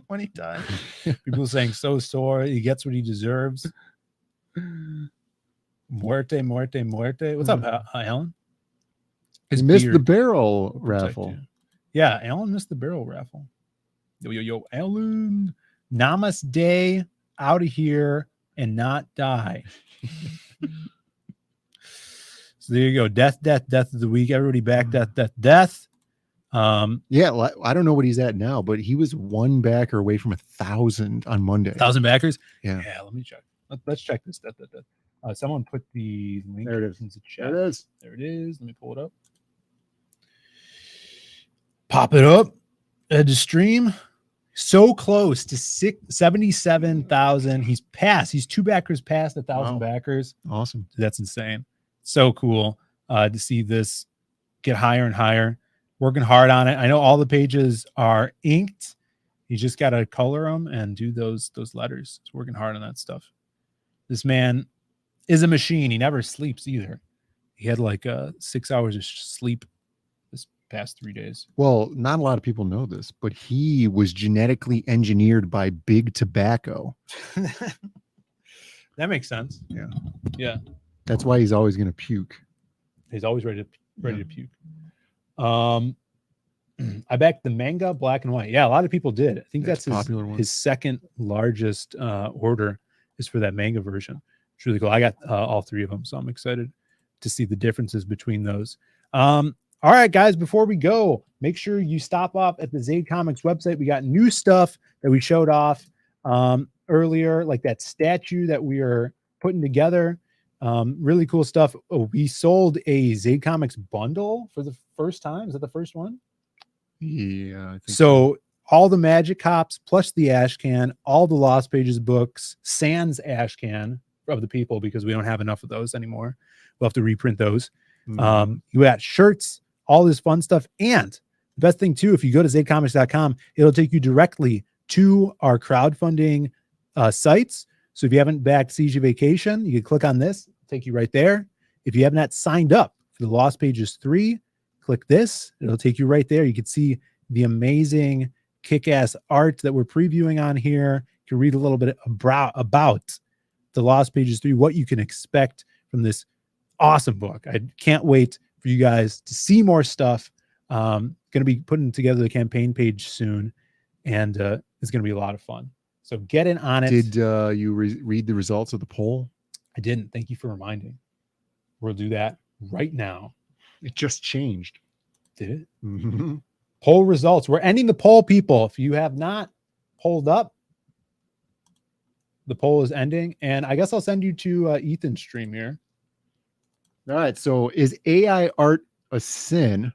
When he died. People saying so sore. He gets what he deserves. Muerte, muerte, muerte. What's up, Alan? He missed the beard barrel will protect raffle. you. Yeah, Alan missed the barrel raffle. Yo, Alan. Namaste. Out of here and not die. So there you go. Death of the week. Everybody back. Death. Yeah, I don't know what he's at now, but he was one backer away from 1,000 on Monday. 1,000 backers. Yeah. Let me check. Let's check this. Someone put the link There it is. into chat. There it is. There it is. Let me pull it up. Pop it up. Add to stream. So close to 77,000. He's passed. He's 2 backers past 1,000 backers. Awesome. That's insane. So cool to see this get higher and higher. Working hard on it. I know all the pages are inked. You just got to color them and do those letters. It's working hard on that stuff. This man is a machine. He never sleeps either. He had like 6 hours of sleep this past 3 days. Well, not a lot of people know this, but he was genetically engineered by Big Tobacco. That makes sense. Yeah. Yeah. That's why he's always going to puke. He's always ready to puke. I backed the manga black and white. Yeah, a lot of people did. I think that's his second largest order is for that manga version. It's really cool. I got all 3 of them, so I'm excited to see the differences between those. All right, guys, before we go, make sure you stop off at the Zaid Comics website. We got new stuff that we showed off earlier, like that statue that we are putting together. Really cool stuff. Oh, we sold a Zaid Comics bundle for the first time. Is that the first one? Yeah. I think So all the Magic Cops plus the ash can, all the Lost Pages books, sans ash can of the people because we don't have enough of those anymore. We'll have to reprint those. You got shirts, all this fun stuff. And the best thing too, if you go to zaidcomics.com, it'll take you directly to our crowdfunding sites. So if you haven't backed CG Vacation, you can click on this, take you right there. If you have not signed up for the Lost Pages 3, click this. It'll take you right there. You can see the amazing kick-ass art that we're previewing on here. You can read a little bit about the Lost Pages 3, what you can expect from this awesome book. I can't wait for you guys to see more stuff. Going to be putting together the campaign page soon, and it's going to be a lot of fun. So get in on it. Did you read the results of the poll? I didn't. Thank you for reminding. We'll do that right now. It just changed. Did it? Mm-hmm. Poll results. We're ending the poll, people. If you have not polled up, the poll is ending. And I guess I'll send you to Ethan's stream here. All right. So is AI art a sin?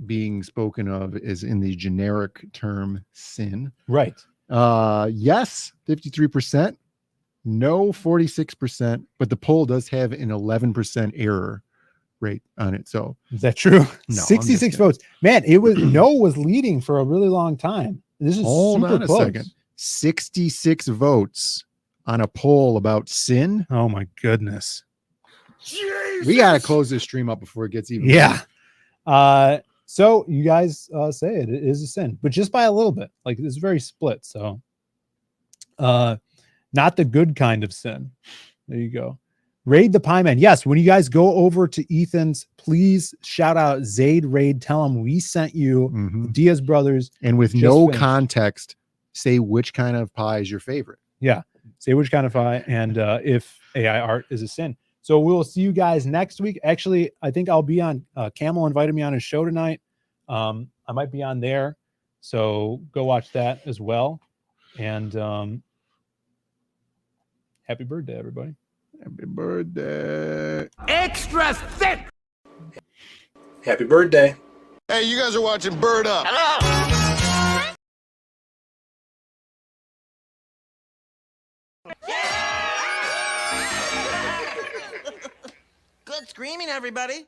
Being spoken of is in the generic term sin. Right. Yes, 53%. No, 46%. But the poll does have an 11% error rate on it. So is that true? No, 66 votes. Man, it was no was leading for a really long time. This is hold super on a close. second. 66 votes on a poll about sin. Oh my goodness. Jesus. We gotta close this stream up before it gets even. Yeah. So you guys say it is a sin, but just by a little bit. Like it's very split. So not the good kind of sin. There you go. Raid the Pie Man. Yes, when you guys go over to Ethan's, please shout out Zaid Raid. Tell him we sent you, the Diaz brothers. And with just no finished. context, say which kind of pie is your favorite. Yeah. Say which kind of pie and if AI art is a sin. So we'll see you guys next week. Actually, I think I'll be on Camel invited me on his show tonight. I might be on there. So go watch that as well. And happy birthday, everybody. Happy birthday. Extra thick. Happy birthday. Hey, you guys are watching Bird Up. Hello. Good screaming, everybody.